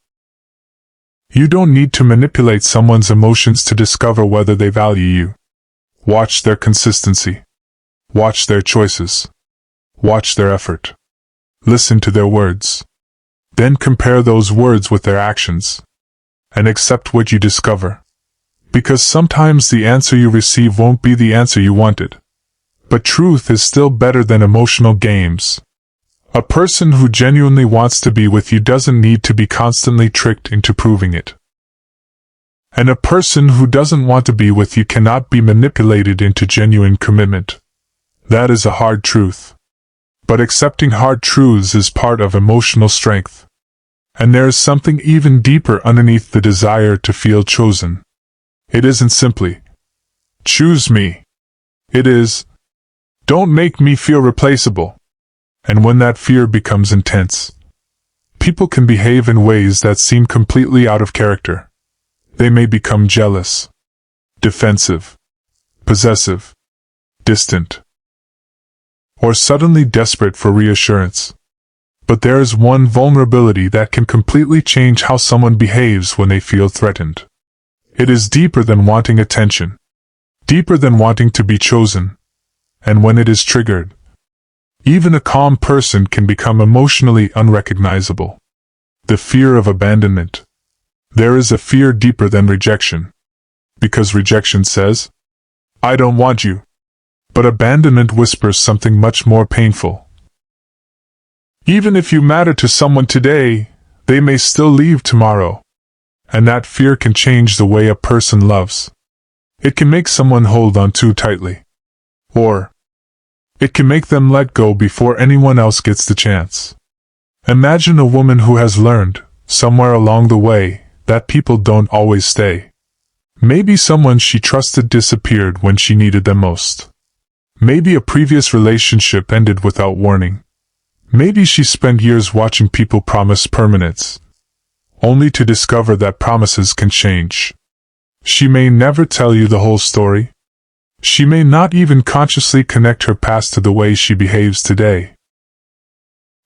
You don't need to manipulate someone's emotions to discover whether they value you. Watch their consistency. Watch their choices. Watch their effort. Listen to their words. Then compare those words with their actions. And accept what you discover. Because sometimes the answer you receive won't be the answer you wanted. But truth is still better than emotional games. A person who genuinely wants to be with you doesn't need to be constantly tricked into proving it. And a person who doesn't want to be with you cannot be manipulated into genuine commitment. That is a hard truth. But accepting hard truths is part of emotional strength. And there is something even deeper underneath the desire to feel chosen. It isn't simply, "Choose me." It is, "Don't make me feel replaceable." And when that fear becomes intense, people can behave in ways that seem completely out of character. They may become jealous, defensive, possessive, distant, or suddenly desperate for reassurance. But there is one vulnerability that can completely change how someone behaves when they feel threatened. It is deeper than wanting attention, deeper than wanting to be chosen, and when it is triggered, even a calm person can become emotionally unrecognizable. The fear of abandonment. There is a fear deeper than rejection. Because rejection says, "I don't want you." But abandonment whispers something much more painful. Even if you matter to someone today, they may still leave tomorrow. And that fear can change the way a person loves. It can make someone hold on too tightly. Or it can make them let go before anyone else gets the chance. Imagine a woman who has learned, somewhere along the way, that people don't always stay. Maybe someone she trusted disappeared when she needed them most. Maybe a previous relationship ended without warning. Maybe she spent years watching people promise permanence, only to discover that promises can change. She may never tell you the whole story. She may not even consciously connect her past to the way she behaves today.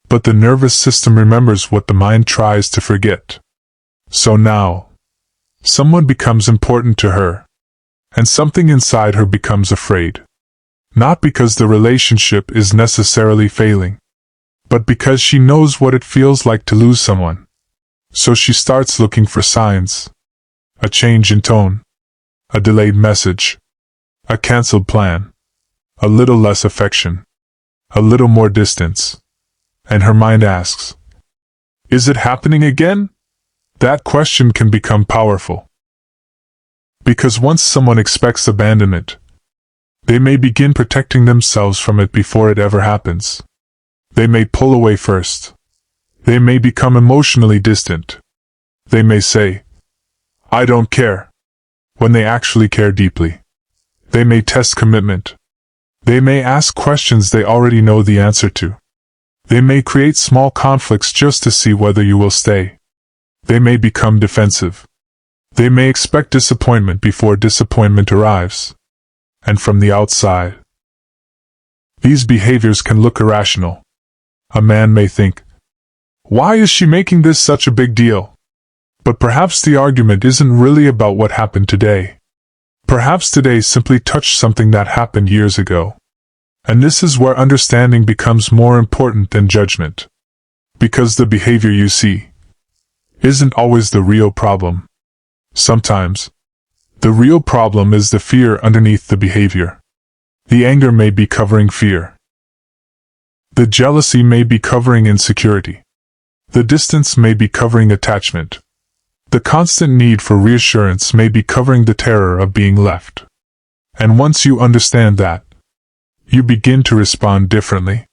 But the nervous system remembers what the mind tries to forget. So now, someone becomes important to her, and something inside her becomes afraid. Not because the relationship is necessarily failing, but because she knows what it feels like to lose someone. So she starts looking for signs. A change in tone, a delayed message, a canceled plan, a little less affection, a little more distance. And her mind asks, "Is it happening again?" That question can become powerful. Because once someone expects abandonment, they may begin protecting themselves from it before it ever happens. They may pull away first. They may become emotionally distant. They may say, "I don't care," when they actually care deeply. They may test commitment. They may ask questions they already know the answer to. They may create small conflicts just to see whether you will stay. They may become defensive. They may expect disappointment before disappointment arrives. And from the outside, these behaviors can look irrational. A man may think, "Why is she making this such a big deal?" But perhaps the argument isn't really about what happened today. Perhaps today simply touched something that happened years ago. And this is where understanding becomes more important than judgment. Because the behavior you see isn't always the real problem. Sometimes, the real problem is the fear underneath the behavior. The anger may be covering fear. The jealousy may be covering insecurity. The distance may be covering attachment. The constant need for reassurance may be covering the terror of being left. And once you understand that, you begin to respond differently.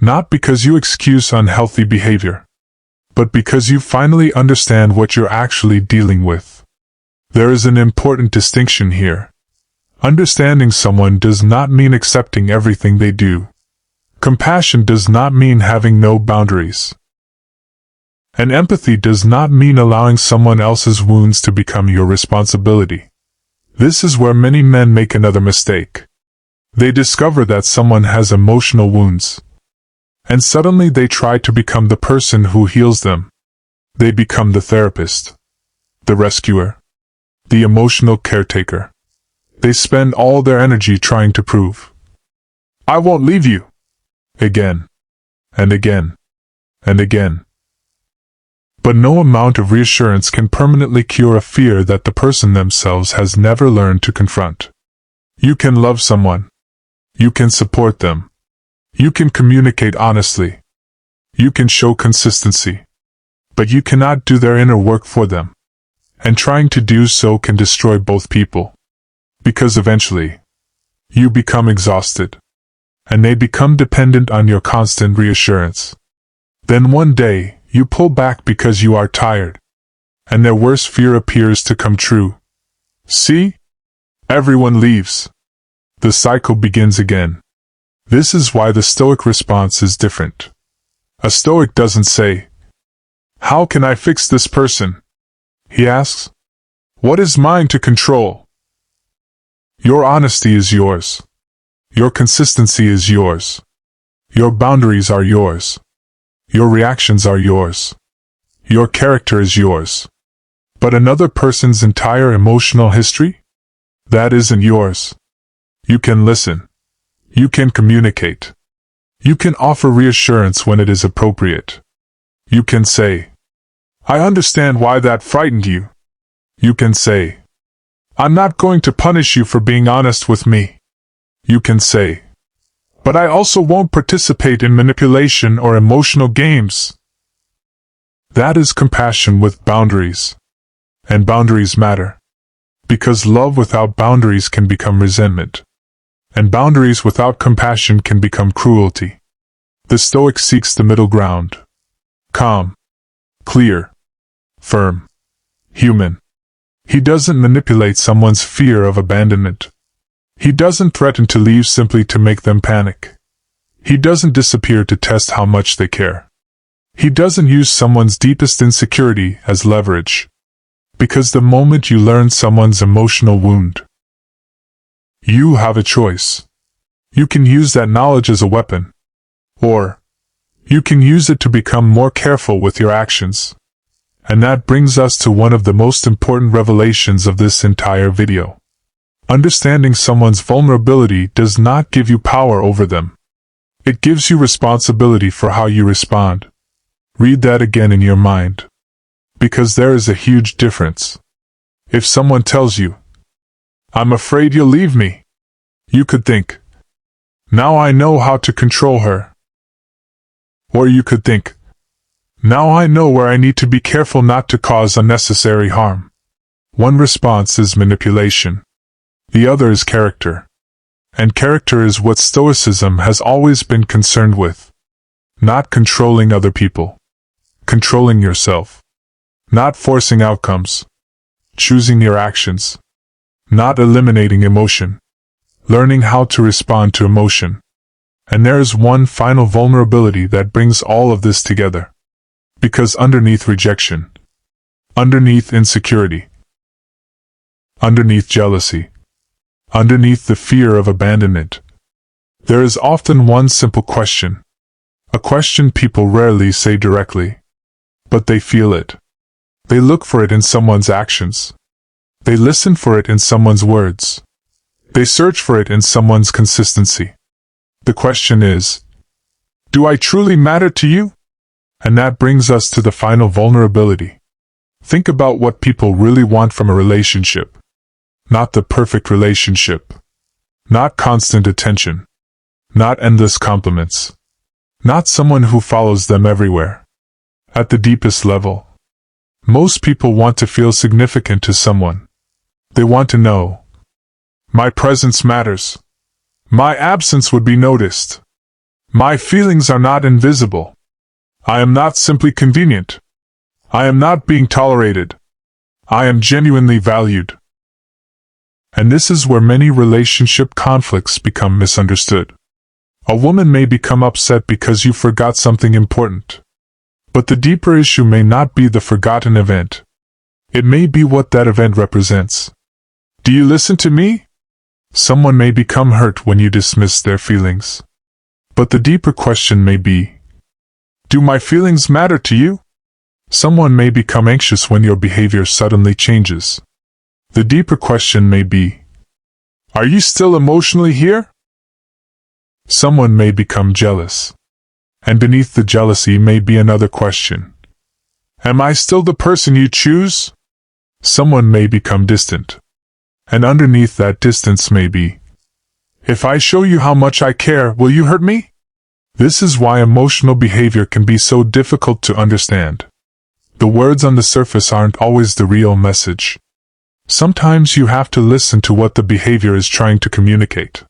Not because you excuse unhealthy behavior, but because you finally understand what you're actually dealing with. There is an important distinction here. Understanding someone does not mean accepting everything they do. Compassion does not mean having no boundaries. And empathy does not mean allowing someone else's wounds to become your responsibility. This is where many men make another mistake. They discover that someone has emotional wounds. And suddenly they try to become the person who heals them. They become the therapist, the rescuer, the emotional caretaker. They spend all their energy trying to prove, "I won't leave you," again, and again, and again. But no amount of reassurance can permanently cure a fear that the person themselves has never learned to confront. You can love someone. You can support them. You can communicate honestly. You can show consistency. But you cannot do their inner work for them. And trying to do so can destroy both people. Because eventually, you become exhausted. And they become dependent on your constant reassurance. Then one day, you pull back because you are tired. And their worst fear appears to come true. See? Everyone leaves. The cycle begins again. This is why the Stoic response is different. A Stoic doesn't say, How can I fix this person? He asks. What is mine to control? Your honesty is yours. Your consistency is yours. Your boundaries are yours. Your reactions are yours. Your character is yours. But another person's entire emotional history? That isn't yours. You can listen. You can communicate. You can offer reassurance when it is appropriate. You can say, I understand why that frightened you. You can say, I'm not going to punish you for being honest with me. You can say, but I also won't participate in manipulation or emotional games. That is compassion with boundaries. And boundaries matter. Because love without boundaries can become resentment. And boundaries without compassion can become cruelty. The Stoic seeks the middle ground. Calm. Clear. Firm. Human. He doesn't manipulate someone's fear of abandonment. He doesn't threaten to leave simply to make them panic. He doesn't disappear to test how much they care. He doesn't use someone's deepest insecurity as leverage. Because the moment you learn someone's emotional wound, you have a choice. You can use that knowledge as a weapon. Or, you can use it to become more careful with your actions. And that brings us to one of the most important revelations of this entire video. Understanding someone's vulnerability does not give you power over them. It gives you responsibility for how you respond. Read that again in your mind. Because there is a huge difference. If someone tells you, I'm afraid you'll leave me, you could think, now I know how to control her. Or you could think, now I know where I need to be careful not to cause unnecessary harm. One response is manipulation. The other is character. And character is what Stoicism has always been concerned with. Not controlling other people. Controlling yourself. Not forcing outcomes. Choosing your actions. Not eliminating emotion. Learning how to respond to emotion. And there is one final vulnerability that brings all of this together. Because underneath rejection, underneath insecurity, underneath jealousy, underneath the fear of abandonment, there is often one simple question. A question people rarely say directly. But they feel it. They look for it in someone's actions. They listen for it in someone's words. They search for it in someone's consistency. The question is, do I truly matter to you? And that brings us to the final vulnerability. Think about what people really want from a relationship. Not the perfect relationship. Not constant attention. Not endless compliments. Not someone who follows them everywhere. At the deepest level, most people want to feel significant to someone. They want to know, my presence matters. My absence would be noticed. My feelings are not invisible. I am not simply convenient. I am not being tolerated. I am genuinely valued. And this is where many relationship conflicts become misunderstood. A woman may become upset because you forgot something important. But the deeper issue may not be the forgotten event. It may be what that event represents. Do you listen to me? Someone may become hurt when you dismiss their feelings. But the deeper question may be, do my feelings matter to you? Someone may become anxious when your behavior suddenly changes. The deeper question may be, are you still emotionally here? Someone may become jealous. And beneath the jealousy may be another question. Am I still the person you choose? Someone may become distant. And underneath that distance may be, if I show you how much I care, will you hurt me? This is why emotional behavior can be so difficult to understand. The words on the surface aren't always the real message. Sometimes you have to listen to what the behavior is trying to communicate.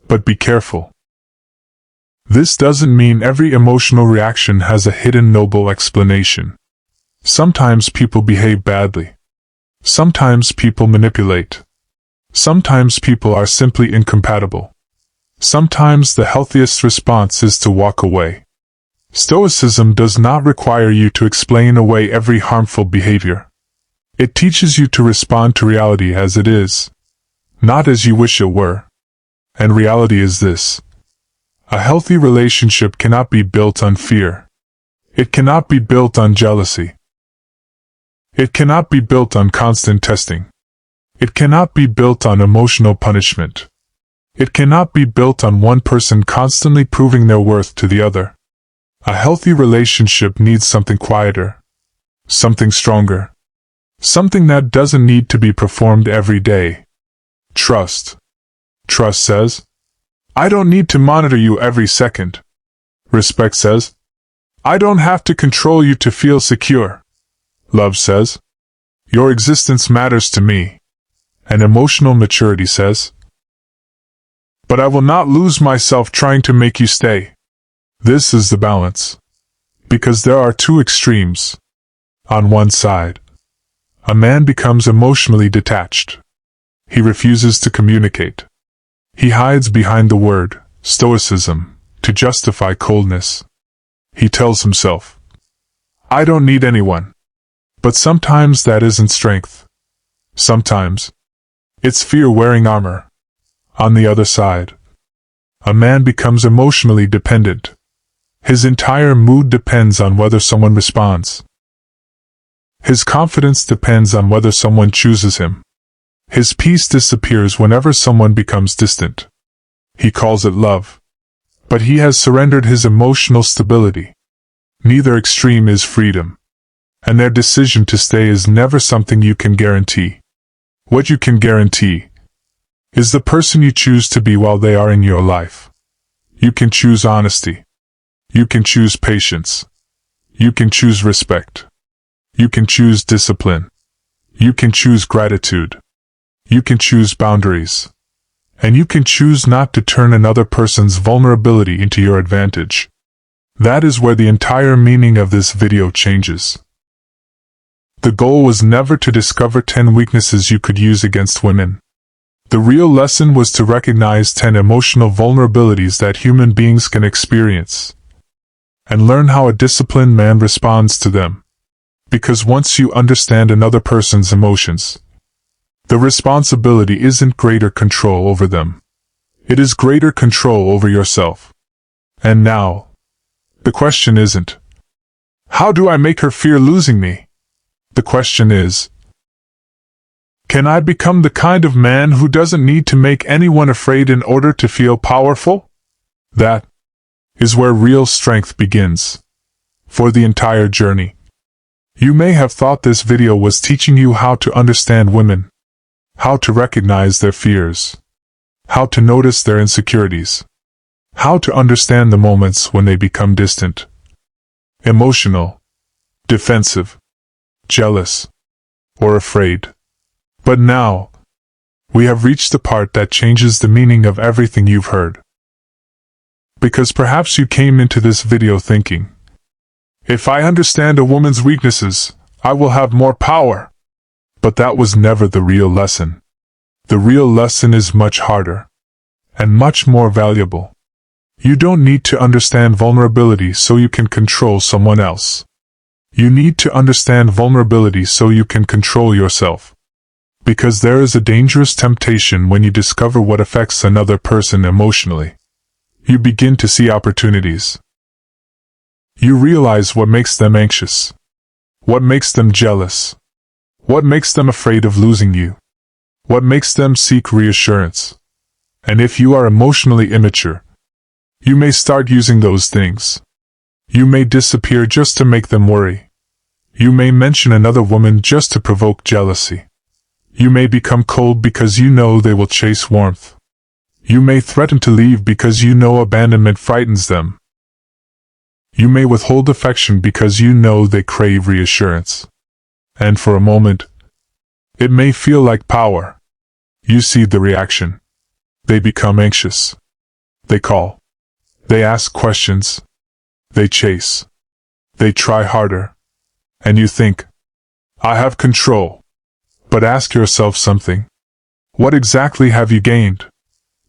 But be careful. This doesn't mean every emotional reaction has a hidden noble explanation. Sometimes people behave badly. Sometimes people manipulate. Sometimes people are simply incompatible. Sometimes the healthiest response is to walk away. Stoicism does not require you to explain away every harmful behavior. It teaches you to respond to reality as it is, not as you wish it were. And reality is this: a healthy relationship cannot be built on fear. It cannot be built on jealousy. It cannot be built on constant testing. It cannot be built on emotional punishment. It cannot be built on one person constantly proving their worth to the other. A healthy relationship needs something quieter, something stronger, something that doesn't need to be performed every day. Trust. Trust says, I don't need to monitor you every second. Respect says, I don't have to control you to feel secure. Love says, your existence matters to me. And emotional maturity says, but I will not lose myself trying to make you stay. This is the balance. Because there are two extremes. On one side, a man becomes emotionally detached. He refuses to communicate. He hides behind the word Stoicism to justify coldness. He tells himself, I don't need anyone. But sometimes that isn't strength. Sometimes it's fear wearing armor. On the other side, a man becomes emotionally dependent. His entire mood depends on whether someone responds. His confidence depends on whether someone chooses him. His peace disappears whenever someone becomes distant. He calls it love. But he has surrendered his emotional stability. Neither extreme is freedom. And their decision to stay is never something you can guarantee. What you can guarantee is the person you choose to be while they are in your life. You can choose honesty. You can choose patience. You can choose respect. You can choose discipline. You can choose gratitude. You can choose boundaries. And you can choose not to turn another person's vulnerability into your advantage. That is where the entire meaning of this video changes. The goal was never to discover 10 weaknesses you could use against women. The real lesson was to recognize 10 emotional vulnerabilities that human beings can experience, and learn how a disciplined man responds to them. Because once you understand another person's emotions, the responsibility isn't greater control over them. It is greater control over yourself. And now, the question isn't, how do I make her fear losing me? The question is, can I become the kind of man who doesn't need to make anyone afraid in order to feel powerful? That is where real strength begins. For the entire journey, you may have thought this video was teaching you how to understand women, how to recognize their fears, how to notice their insecurities, how to understand the moments when they become distant, emotional, defensive, jealous, or afraid. But now, we have reached the part that changes the meaning of everything you've heard. Because perhaps you came into this video thinking, if I understand a woman's weaknesses, I will have more power. But that was never the real lesson. The real lesson is much harder, and much more valuable. You don't need to understand vulnerability so you can control someone else. You need to understand vulnerability so you can control yourself. Because there is a dangerous temptation when you discover what affects another person emotionally. You begin to see opportunities. You realize what makes them anxious, what makes them jealous, what makes them afraid of losing you, what makes them seek reassurance. And if you are emotionally immature, you may start using those things. You may disappear just to make them worry. You may mention another woman just to provoke jealousy. You may become cold because you know they will chase warmth. You may threaten to leave because you know abandonment frightens them. You may withhold affection because you know they crave reassurance. And for a moment, it may feel like power. You see the reaction. They become anxious. They call. They ask questions. They chase. They try harder. And you think, I have control. But ask yourself something. What exactly have you gained?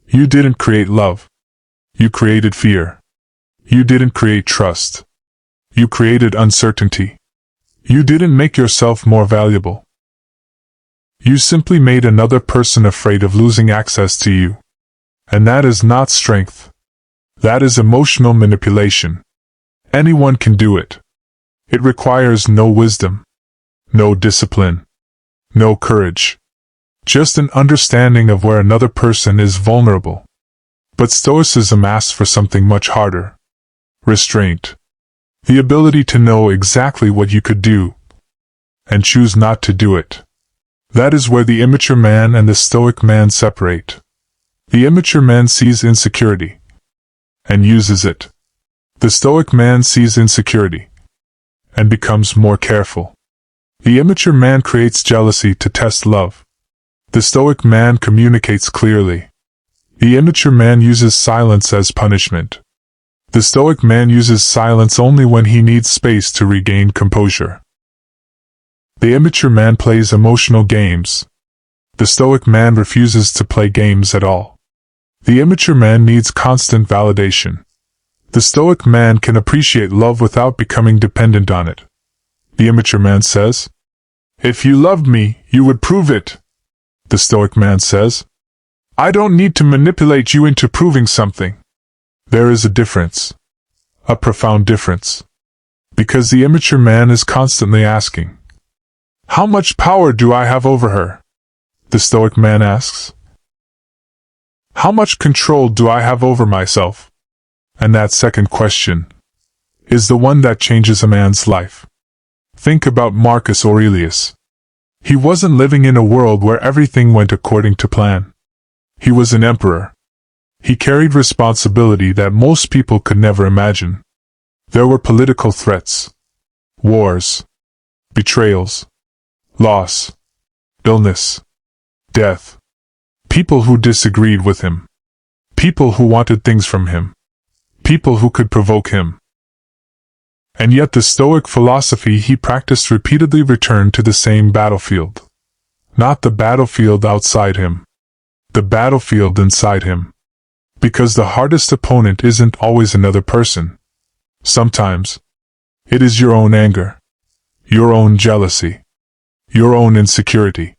You didn't create love. You created fear. You didn't create trust. You created uncertainty. You didn't make yourself more valuable. You simply made another person afraid of losing access to you. And that is not strength. That is emotional manipulation. Anyone can do it. It requires no wisdom, no discipline, no courage. Just an understanding of where another person is vulnerable. But Stoicism asks for something much harder. Restraint. The ability to know exactly what you could do, and choose not to do it. That is where the immature man and the Stoic man separate. The immature man sees insecurity, and uses it. The Stoic man sees insecurity, and becomes more careful. The immature man creates jealousy to test love. The Stoic man communicates clearly. The immature man uses silence as punishment. The Stoic man uses silence only when he needs space to regain composure. The immature man plays emotional games. The Stoic man refuses to play games at all. The immature man needs constant validation. The Stoic man can appreciate love without becoming dependent on it. The immature man says, "If you loved me, you would prove it." The Stoic man says, "I don't need to manipulate you into proving something." There is a difference. A profound difference. Because the immature man is constantly asking, "How much power do I have over her?" The Stoic man asks, "How much control do I have over myself?" And that second question is the one that changes a man's life. Think about Marcus Aurelius. He wasn't living in a world where everything went according to plan. He was an emperor. He carried responsibility that most people could never imagine. There were political threats, wars, betrayals, loss, illness, death. People who disagreed with him. People who wanted things from him. People who could provoke him. And yet the Stoic philosophy he practiced repeatedly returned to the same battlefield. Not the battlefield outside him. The battlefield inside him. Because the hardest opponent isn't always another person. Sometimes, it is your own anger. Your own jealousy. Your own insecurity.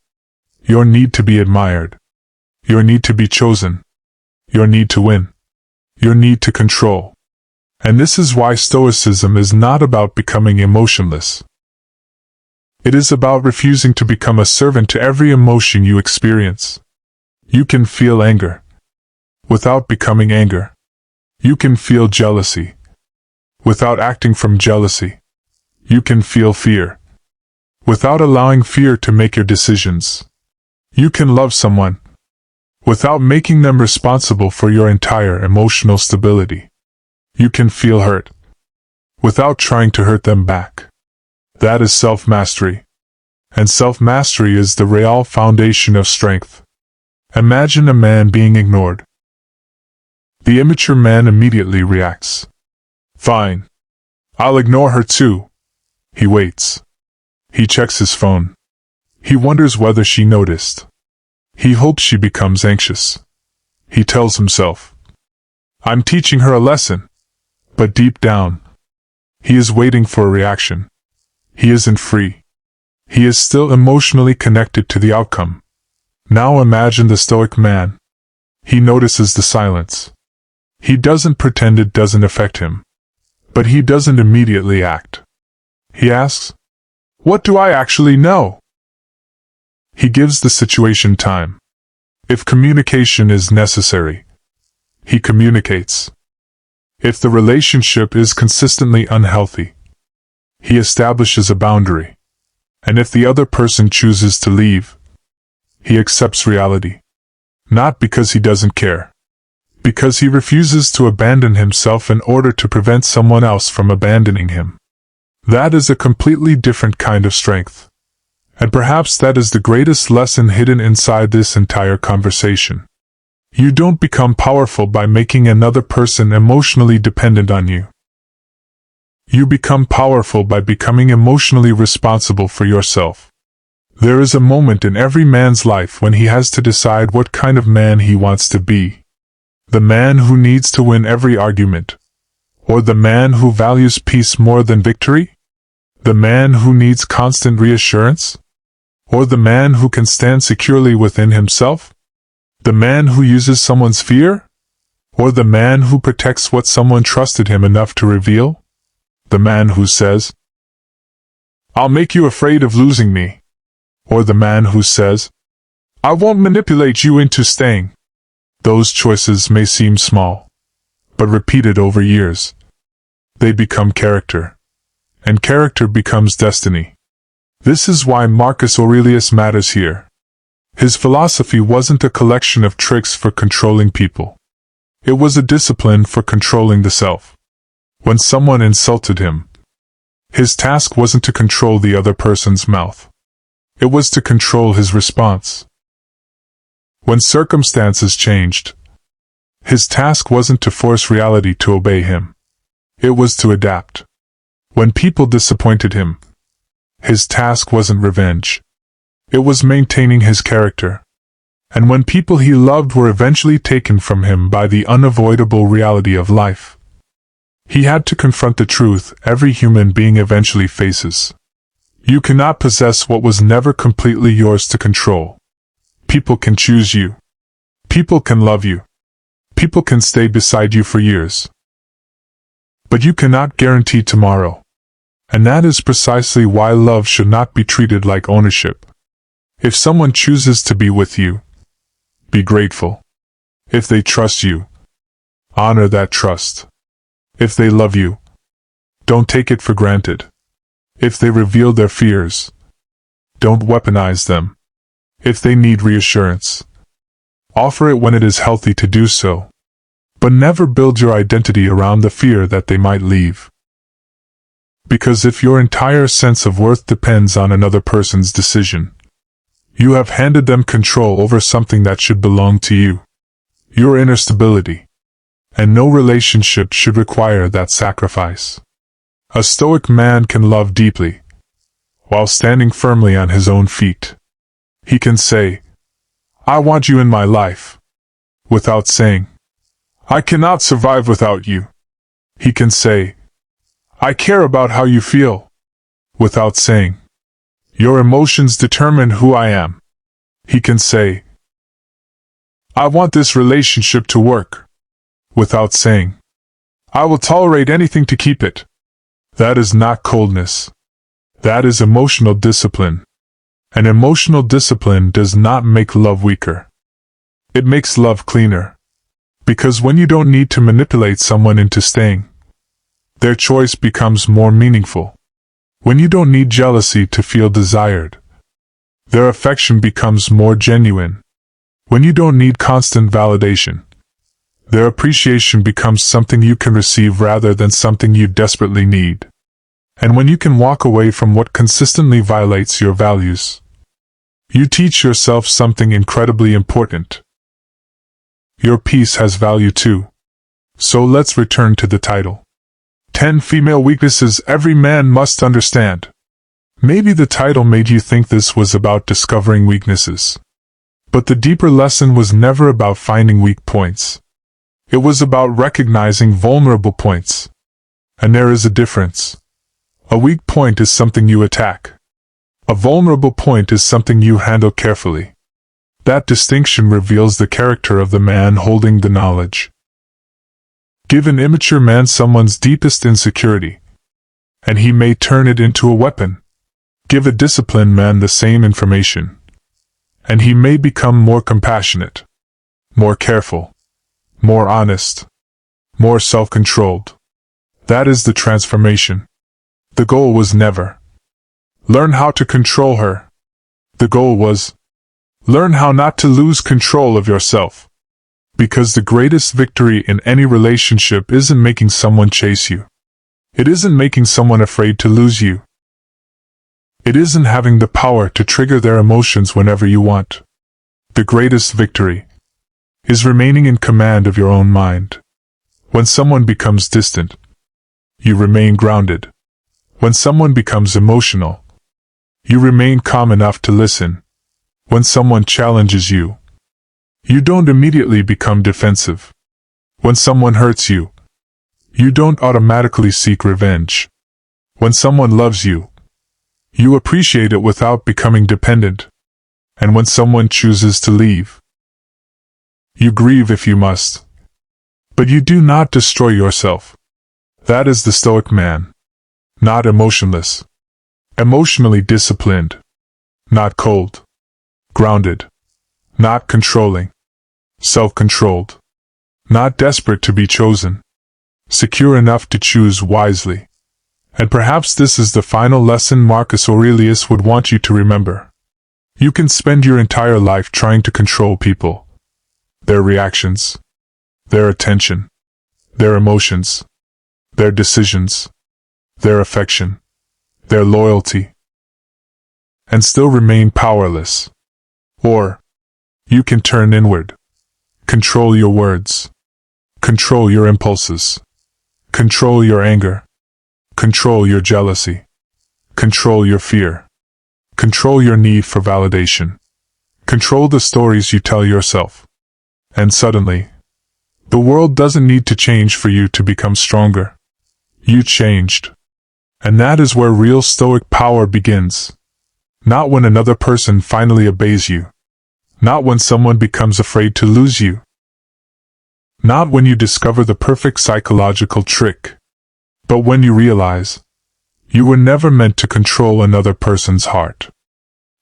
Your need to be admired. Your need to be chosen. Your need to win. Your need to control. And this is why Stoicism is not about becoming emotionless. It is about refusing to become a servant to every emotion you experience. You can feel anger without becoming anger. You can feel jealousy without acting from jealousy. You can feel fear without allowing fear to make your decisions. You can love someone without making them responsible for your entire emotional stability. You can feel hurt without trying to hurt them back. That is self-mastery. And self-mastery is the real foundation of strength. Imagine a man being ignored. The immature man immediately reacts. Fine. I'll ignore her too. He waits. He checks his phone. He wonders whether she noticed. He hopes she becomes anxious. He tells himself, "I'm teaching her a lesson." But deep down, he is waiting for a reaction. He isn't free. He is still emotionally connected to the outcome. Now imagine the Stoic man. He notices the silence. He doesn't pretend it doesn't affect him. But he doesn't immediately act. He asks, "What do I actually know?" He gives the situation time. If communication is necessary, he communicates. If the relationship is consistently unhealthy, he establishes a boundary. And if the other person chooses to leave, he accepts reality. Not because he doesn't care. Because he refuses to abandon himself in order to prevent someone else from abandoning him. That is a completely different kind of strength. And perhaps that is the greatest lesson hidden inside this entire conversation. You don't become powerful by making another person emotionally dependent on you. You become powerful by becoming emotionally responsible for yourself. There is a moment in every man's life when he has to decide what kind of man he wants to be. The man who needs to win every argument, Or the man who values peace more than victory? The man who needs constant reassurance? Or the man who can stand securely within himself? The man who uses someone's fear? Or the man who protects what someone trusted him enough to reveal? The man who says, "I'll make you afraid of losing me." Or the man who says, "I won't manipulate you into staying." Those choices may seem small, but repeated over years, they become character, and character becomes destiny. This is why Marcus Aurelius matters here. His philosophy wasn't a collection of tricks for controlling people. It was a discipline for controlling the self. When someone insulted him, his task wasn't to control the other person's mouth. It was to control his response. When circumstances changed, his task wasn't to force reality to obey him. It was to adapt. When people disappointed him, his task wasn't revenge. It was maintaining his character. And when people he loved were eventually taken from him by the unavoidable reality of life, he had to confront the truth every human being eventually faces. You cannot possess what was never completely yours to control. People can choose you. People can love you. People can stay beside you for years. But you cannot guarantee tomorrow. And that is precisely why love should not be treated like ownership. If someone chooses to be with you, be grateful. If they trust you, honor that trust. If they love you, don't take it for granted. If they reveal their fears, don't weaponize them. If they need reassurance, offer it when it is healthy to do so. But never build your identity around the fear that they might leave. Because if your entire sense of worth depends on another person's decision, you have handed them control over something that should belong to you. Your inner stability. And no relationship should require that sacrifice. A Stoic man can love deeply, while standing firmly on his own feet. He can say, "I want you in my life," without saying, "I cannot survive without you." He can say, "I care about how you feel," without saying, "Your emotions determine who I am." He can say, "I want this relationship to work," without saying, "I will tolerate anything to keep it." That is not coldness. That is emotional discipline. And emotional discipline does not make love weaker. It makes love cleaner. Because when you don't need to manipulate someone into staying, their choice becomes more meaningful. When you don't need jealousy to feel desired, their affection becomes more genuine. When you don't need constant validation, their appreciation becomes something you can receive rather than something you desperately need. And when you can walk away from what consistently violates your values, you teach yourself something incredibly important. Your peace has value too. So let's return to the title. 10 female weaknesses every man must understand. Maybe the title made you think this was about discovering weaknesses. But the deeper lesson was never about finding weak points. It was about recognizing vulnerable points. And there is a difference. A weak point is something you attack. A vulnerable point is something you handle carefully. That distinction reveals the character of the man holding the knowledge. Give an immature man someone's deepest insecurity, and he may turn it into a weapon. Give a disciplined man the same information, and he may become more compassionate, more careful, more honest, more self-controlled. That is the transformation. The goal was never, learn how to control her. The goal was, learn how not to lose control of yourself. Because the greatest victory in any relationship isn't making someone chase you. It isn't making someone afraid to lose you. It isn't having the power to trigger their emotions whenever you want. The greatest victory is remaining in command of your own mind. When someone becomes distant, you remain grounded. When someone becomes emotional, you remain calm enough to listen. When someone challenges you, you don't immediately become defensive. When someone hurts you, You don't automatically seek revenge. When someone loves you, you appreciate it without becoming dependent. And when someone chooses to leave, you grieve if you must. But you do not destroy yourself. That is the Stoic man. Not emotionless. Emotionally disciplined. Not cold. Grounded. Not controlling. Self-controlled. Not desperate to be chosen. Secure enough to choose wisely. And perhaps this is the final lesson Marcus Aurelius would want you to remember. You can spend your entire life trying to control people, their reactions, their attention, their emotions, their decisions, their affection, their loyalty, and still remain powerless. Or, you can turn inward, control your words, control your impulses, control your anger, control your jealousy, control your fear, control your need for validation, control the stories you tell yourself. And suddenly, the world doesn't need to change for you to become stronger. You changed. And that is where real Stoic power begins. Not when another person finally obeys you. Not when someone becomes afraid to lose you. Not when you discover the perfect psychological trick. But when you realize, you were never meant to control another person's heart.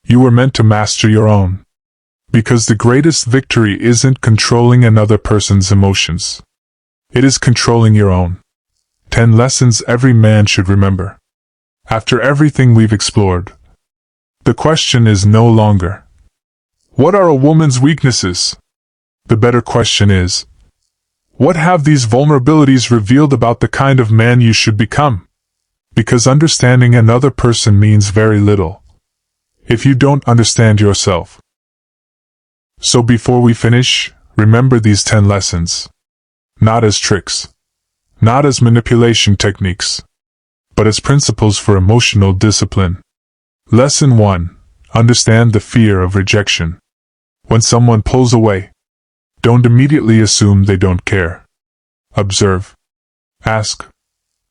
You were meant to master your own. Because the greatest victory isn't controlling another person's emotions. It is controlling your own. 10 lessons every man should remember. After everything we've explored, the question is no longer, what are a woman's weaknesses? The better question is, what have these vulnerabilities revealed about the kind of man you should become? Because understanding another person means very little if you don't understand yourself. So before we finish, remember these 10 lessons. Not as tricks, not as manipulation techniques, but as principles for emotional discipline. Lesson 1. Understand the fear of rejection. When someone pulls away, don't immediately assume they don't care. Observe. Ask.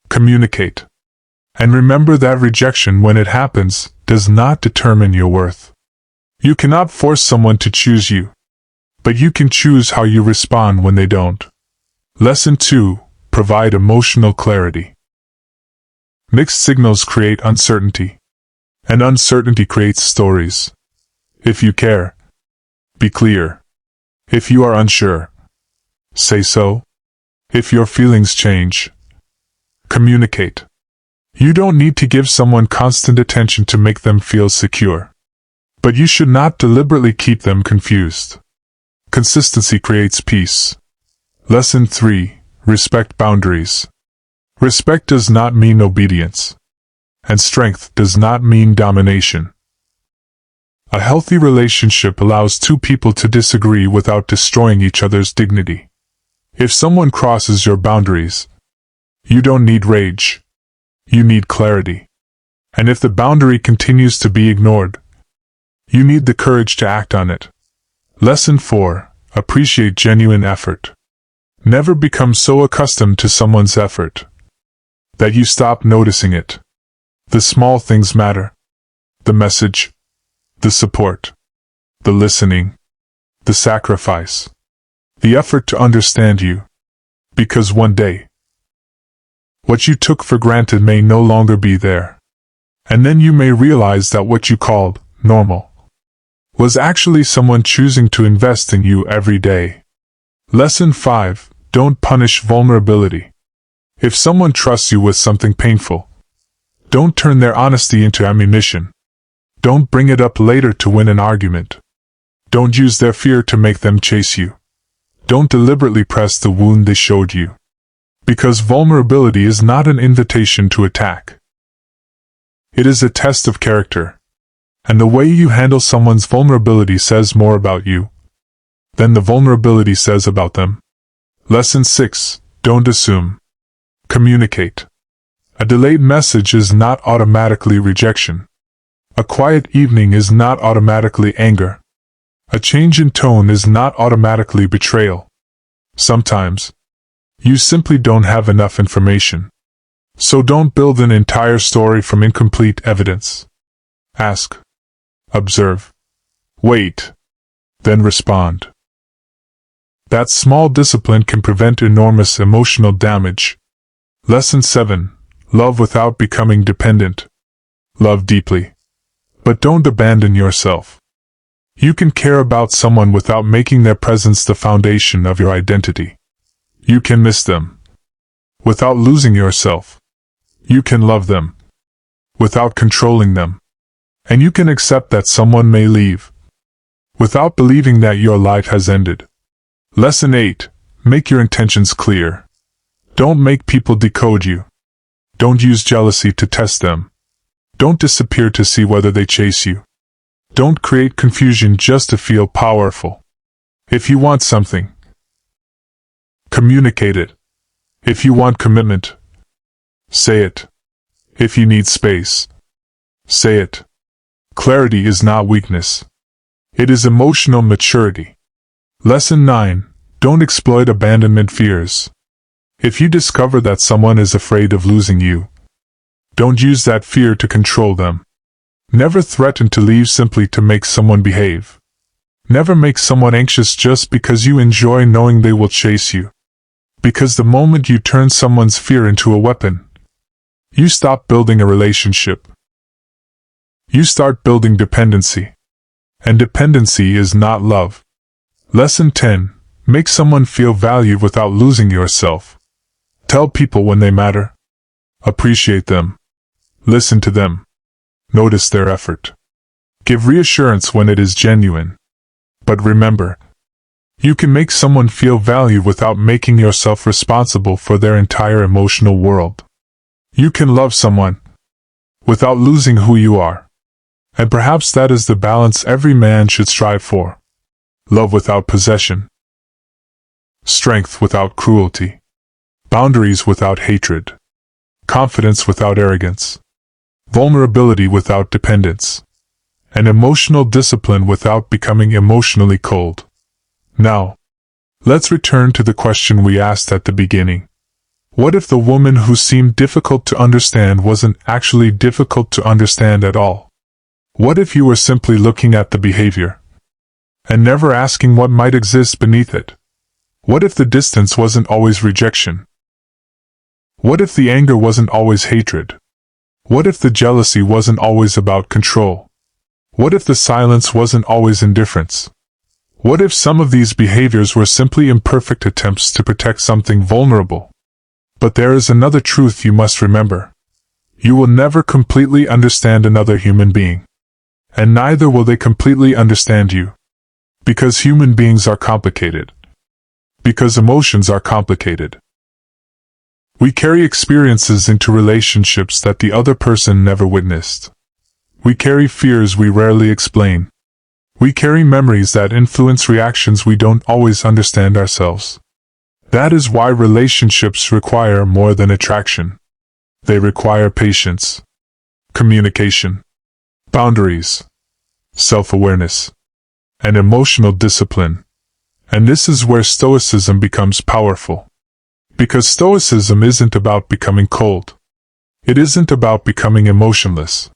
Communicate. And remember that rejection, when it happens, does not determine your worth. You cannot force someone to choose you, but you can choose how you respond when they don't. Lesson 2. Provide emotional clarity. Mixed signals create uncertainty, and uncertainty creates stories. If you care, be clear. If you are unsure, say so. If your feelings change, communicate. You don't need to give someone constant attention to make them feel secure. But you should not deliberately keep them confused. Consistency creates peace. Lesson 3. Respect boundaries. Respect does not mean obedience. And strength does not mean domination. A healthy relationship allows two people to disagree without destroying each other's dignity. If someone crosses your boundaries, you don't need rage. You need clarity. And if the boundary continues to be ignored, you need the courage to act on it. Lesson 4. Appreciate genuine effort. Never become so accustomed to someone's effort that you stop noticing it. The small things matter. The message, the support, the listening, the sacrifice, the effort to understand you. Because one day, what you took for granted may no longer be there. And then you may realize that what you called normal was actually someone choosing to invest in you every day. Lesson 5. Don't punish vulnerability. If someone trusts you with something painful, don't turn their honesty into ammunition. Don't bring it up later to win an argument. Don't use their fear to make them chase you. Don't deliberately press the wound they showed you. Because vulnerability is not an invitation to attack. It is a test of character. And the way you handle someone's vulnerability says more about you than the vulnerability says about them. Lesson 6. Don't assume. Communicate. A delayed message is not automatically rejection. A quiet evening is not automatically anger. A change in tone is not automatically betrayal. Sometimes, You simply don't have enough information. So don't build an entire story from incomplete evidence. Ask. Observe. Wait. Then respond. That small discipline can prevent enormous emotional damage. Lesson 7. Love without becoming dependent. Love deeply. But don't abandon yourself. You can care about someone without making their presence the foundation of your identity. You can miss them without losing yourself. You can love them without controlling them. And you can accept that someone may leave without believing that your life has ended. Lesson 8. Make your intentions clear. Don't make people decode you. Don't use jealousy to test them. Don't disappear to see whether they chase you. Don't create confusion just to feel powerful. If you want something, communicate it. If you want commitment, say it. If you need space, say it. Clarity is not weakness. It is emotional maturity. Lesson 9. Don't exploit abandonment fears. If you discover that someone is afraid of losing you, don't use that fear to control them. Never threaten to leave simply to make someone behave. Never make someone anxious just because you enjoy knowing they will chase you. Because the moment you turn someone's fear into a weapon, you stop building a relationship. You start building dependency. And dependency is not love. Lesson 10. Make someone feel valued without losing yourself. Tell people when they matter. Appreciate them. Listen to them. Notice their effort. Give reassurance when it is genuine. But remember, you can make someone feel valued without making yourself responsible for their entire emotional world. You can love someone without losing who you are. And perhaps that is the balance every man should strive for. Love without possession. Strength without cruelty. Boundaries without hatred. Confidence without arrogance. Vulnerability without dependence. And emotional discipline without becoming emotionally cold. Now, let's return to the question we asked at the beginning. What if the woman who seemed difficult to understand wasn't actually difficult to understand at all? What if you were simply looking at the behavior and never asking what might exist beneath it? What if the distance wasn't always rejection? What if the anger wasn't always hatred? What if the jealousy wasn't always about control? What if the silence wasn't always indifference? What if some of these behaviors were simply imperfect attempts to protect something vulnerable? But there is another truth you must remember. You will never completely understand another human being. And neither will they completely understand you. Because human beings are complicated. Because emotions are complicated. We carry experiences into relationships that the other person never witnessed. We carry fears we rarely explain. We carry memories that influence reactions we don't always understand ourselves. That is why relationships require more than attraction. They require patience, communication, boundaries, self-awareness, and emotional discipline. And this is where Stoicism becomes powerful. Because Stoicism isn't about becoming cold. It isn't about becoming emotionless.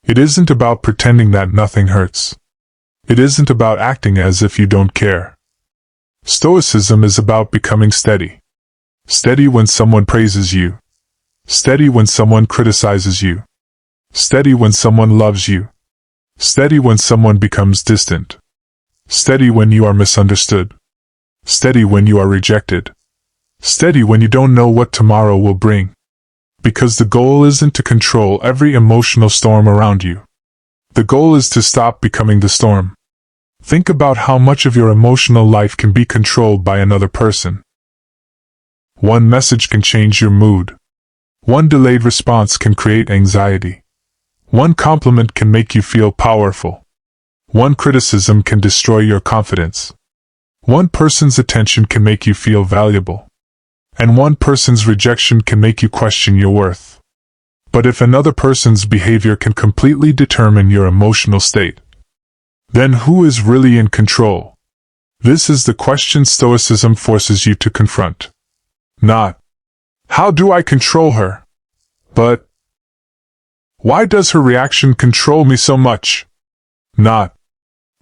It isn't about pretending that nothing hurts. It isn't about acting as if you don't care. Stoicism is about becoming steady. Steady when someone praises you. Steady when someone criticizes you. Steady when someone loves you. Steady when someone becomes distant. Steady when you are misunderstood. Steady when you are rejected. Steady when you don't know what tomorrow will bring. Because the goal isn't to control every emotional storm around you. The goal is to stop becoming the storm. Think about how much of your emotional life can be controlled by another person. One message can change your mood. One delayed response can create anxiety. One compliment can make you feel powerful. One criticism can destroy your confidence. One person's attention can make you feel valuable. And one person's rejection can make you question your worth. But if another person's behavior can completely determine your emotional state, then who is really in control? This is the question Stoicism forces you to confront. Not, how do I control her? But, why does her reaction control me so much? Not,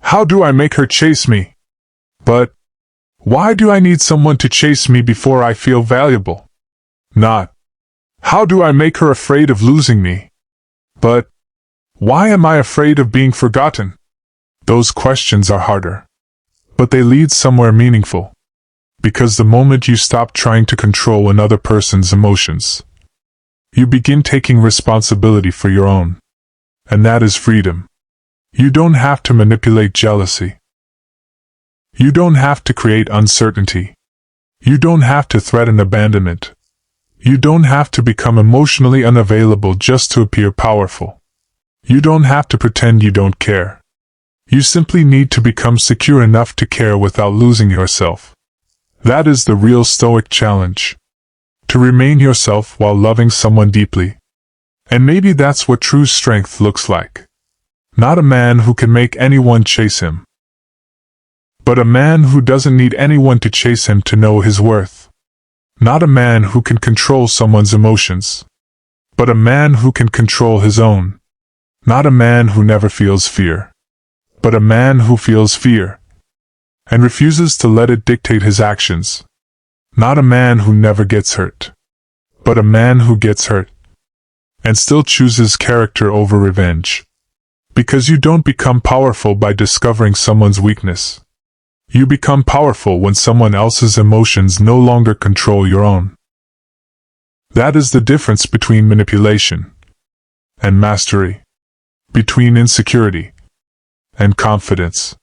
how do I make her chase me? But, why do I need someone to chase me before I feel valuable? Not, how do I make her afraid of losing me? But, why am I afraid of being forgotten? Those questions are harder, but they lead somewhere meaningful. Because the moment you stop trying to control another person's emotions, you begin taking responsibility for your own. And that is freedom. You don't have to manipulate jealousy. You don't have to create uncertainty. You don't have to threaten abandonment. You don't have to become emotionally unavailable just to appear powerful. You don't have to pretend you don't care. You simply need to become secure enough to care without losing yourself. That is the real Stoic challenge. To remain yourself while loving someone deeply. And maybe that's what true strength looks like. Not a man who can make anyone chase him, but a man who doesn't need anyone to chase him to know his worth. Not a man who can control someone's emotions, but a man who can control his own. Not a man who never feels fear, but a man who feels fear and refuses to let it dictate his actions. Not a man who never gets hurt, but a man who gets hurt and still chooses character over revenge. Because you don't become powerful by discovering someone's weakness. You become powerful when someone else's emotions no longer control your own. That is the difference between manipulation and mastery, between insecurity and confidence,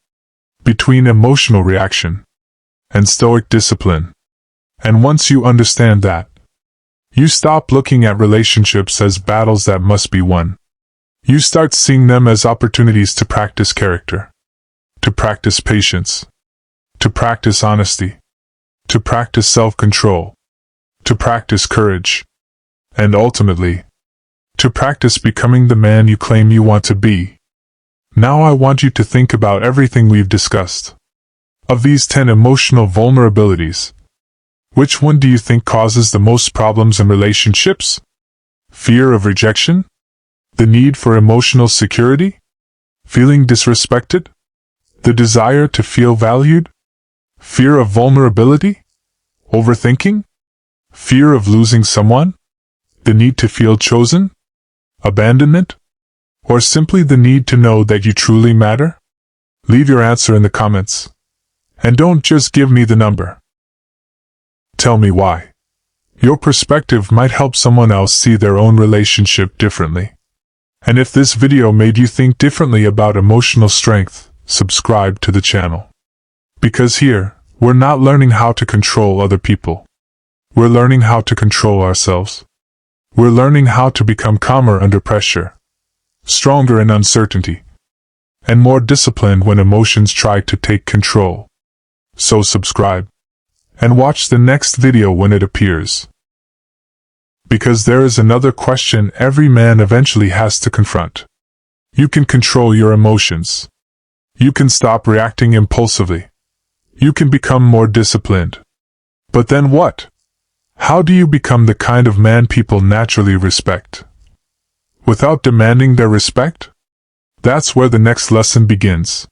between emotional reaction and Stoic discipline. And once you understand that, you stop looking at relationships as battles that must be won. You start seeing them as opportunities to practice character, to practice patience, to practice honesty, to practice self-control, to practice courage, and ultimately, to practice becoming the man you claim you want to be. Now I want you to think about everything we've discussed. Of these 10 emotional vulnerabilities, which one do you think causes the most problems in relationships? Fear of rejection? The need for emotional security? Feeling disrespected? The desire to feel valued? Fear of vulnerability? Overthinking? Fear of losing someone? The need to feel chosen? Abandonment? Or simply the need to know that you truly matter? Leave your answer in the comments. And don't just give me the number. Tell me why. Your perspective might help someone else see their own relationship differently. And if this video made you think differently about emotional strength, subscribe to the channel. Because here, we're not learning how to control other people. We're learning how to control ourselves. We're learning how to become calmer under pressure, stronger in uncertainty, and more disciplined when emotions try to take control. So subscribe, and watch the next video when it appears. Because there is another question every man eventually has to confront. You can control your emotions. You can stop reacting impulsively. You can become more disciplined. But then what? How do you become the kind of man people naturally respect, without demanding their respect? That's where the next lesson begins.